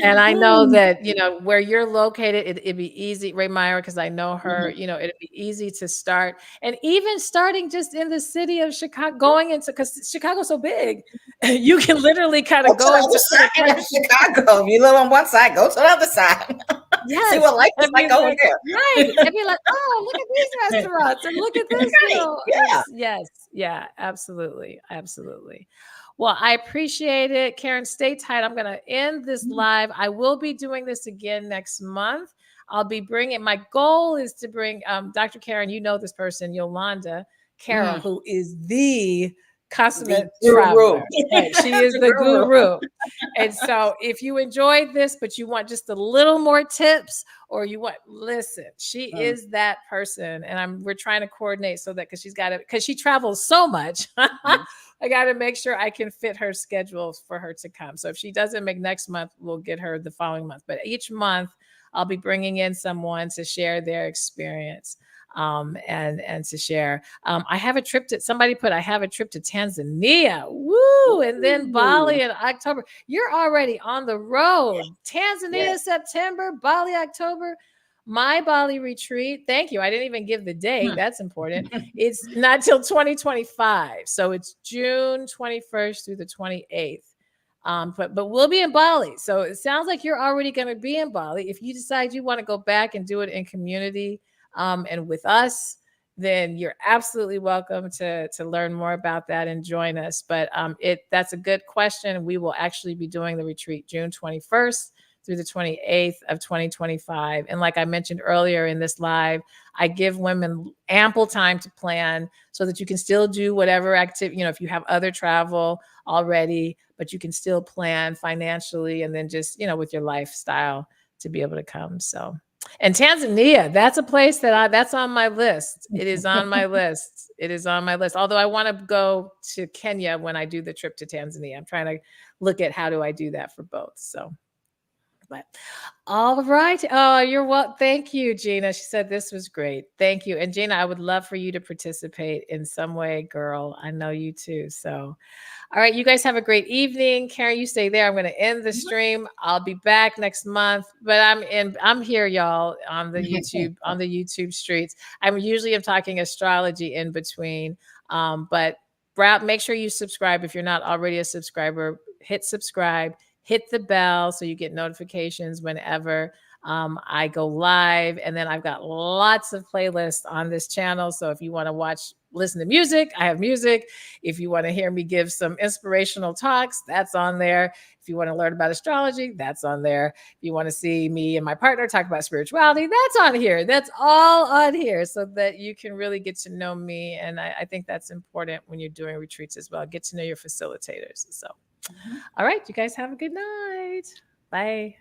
S1: And I know that, where you're located, it'd be easy, Ray Meyer, because I know her,
S2: Mhm.
S1: it'd be easy to start. And even starting just in the city of Chicago, going into, because Chicago's so big, you can literally kind
S2: Go
S1: of
S2: to
S1: go
S2: the other
S1: into other
S2: side of
S1: places.
S2: Chicago. If you live on one side, go to the other side. See
S1: Yes,
S2: what life is
S1: and be
S2: like over
S1: like,
S2: there.
S1: right, and be like, "Oh, look at these restaurants, and look at this,"
S2: Right. Yeah.
S1: it's yes, yeah, absolutely, absolutely. Well, I appreciate it. Karen, stay tight. I'm gonna end this
S2: Mhm.
S1: live. I will be doing this again next month. I'll be bringing my goal is to bring, Dr. Karen, you know this person, Yolanda Carroll,
S2: Mm.
S1: who is the consummate
S2: The
S1: traveler,
S2: guru.
S1: right? She is
S2: The
S1: the
S2: guru.
S1: guru. And so if you enjoyed this, but you want just a little more tips, or listen, she
S2: Mm.
S1: is that person. And we're trying to coordinate so that, because she travels so much,
S2: Mm.
S1: I got to make sure I can fit her schedules for her to come. So if she doesn't make next month, we'll get her the following month. But each month, I'll be bringing in someone to share their experience, and to share. I have a trip to somebody put. I have a trip to Tanzania, woo, and then
S2: Ooh.
S1: Bali in October. You're already on the road. Tanzania
S2: Yes.
S1: September, Bali October. My Bali retreat. Thank you. I didn't even give the date.
S2: Hmm.
S1: That's important. It's not till 2025. So it's June 21st through the 28th. But we'll be in Bali. So it sounds like you're already going to be in Bali. If you decide you want to go back and do it in community, and with us, then you're absolutely welcome to learn more about that and join us. But that's a good question. We will actually be doing the retreat June 21st through the 28th of 2025. And like I mentioned earlier in this live, I give women ample time to plan so that you can still do whatever activity, if you have other travel already, but you can still plan financially and then just, with your lifestyle to be able to come. So, and Tanzania, that's a place that's on my list. It is on my list. It is on my list. Although I want to go to Kenya when I do the trip to Tanzania. I'm trying to look at how do I do that for both. So, but all right. Oh, you're well. Thank you, Gina. She said this was great. Thank you. And Gina, I would love for you to participate in some way, girl. I know you too. So, all right, you guys have a great evening. Karen, you stay there. I'm going to end the stream. I'll be back next month, but I'm here, y'all, on the YouTube streets. I'm talking astrology in between. But make sure you subscribe if you're not already a subscriber. Hit subscribe, hit the bell so you get notifications whenever I go live. And then I've got lots of playlists on this channel. So if you want to listen to music, I have music. If you want to hear me give some inspirational talks, that's on there. If you want to learn about astrology, that's on there. If you want to see me and my partner talk about spirituality, that's on here. That's all on here so that you can really get to know me. And I think that's important when you're doing retreats as well. Get to know your facilitators. So,
S2: Mhm.
S1: all right, you guys have a good night. Bye.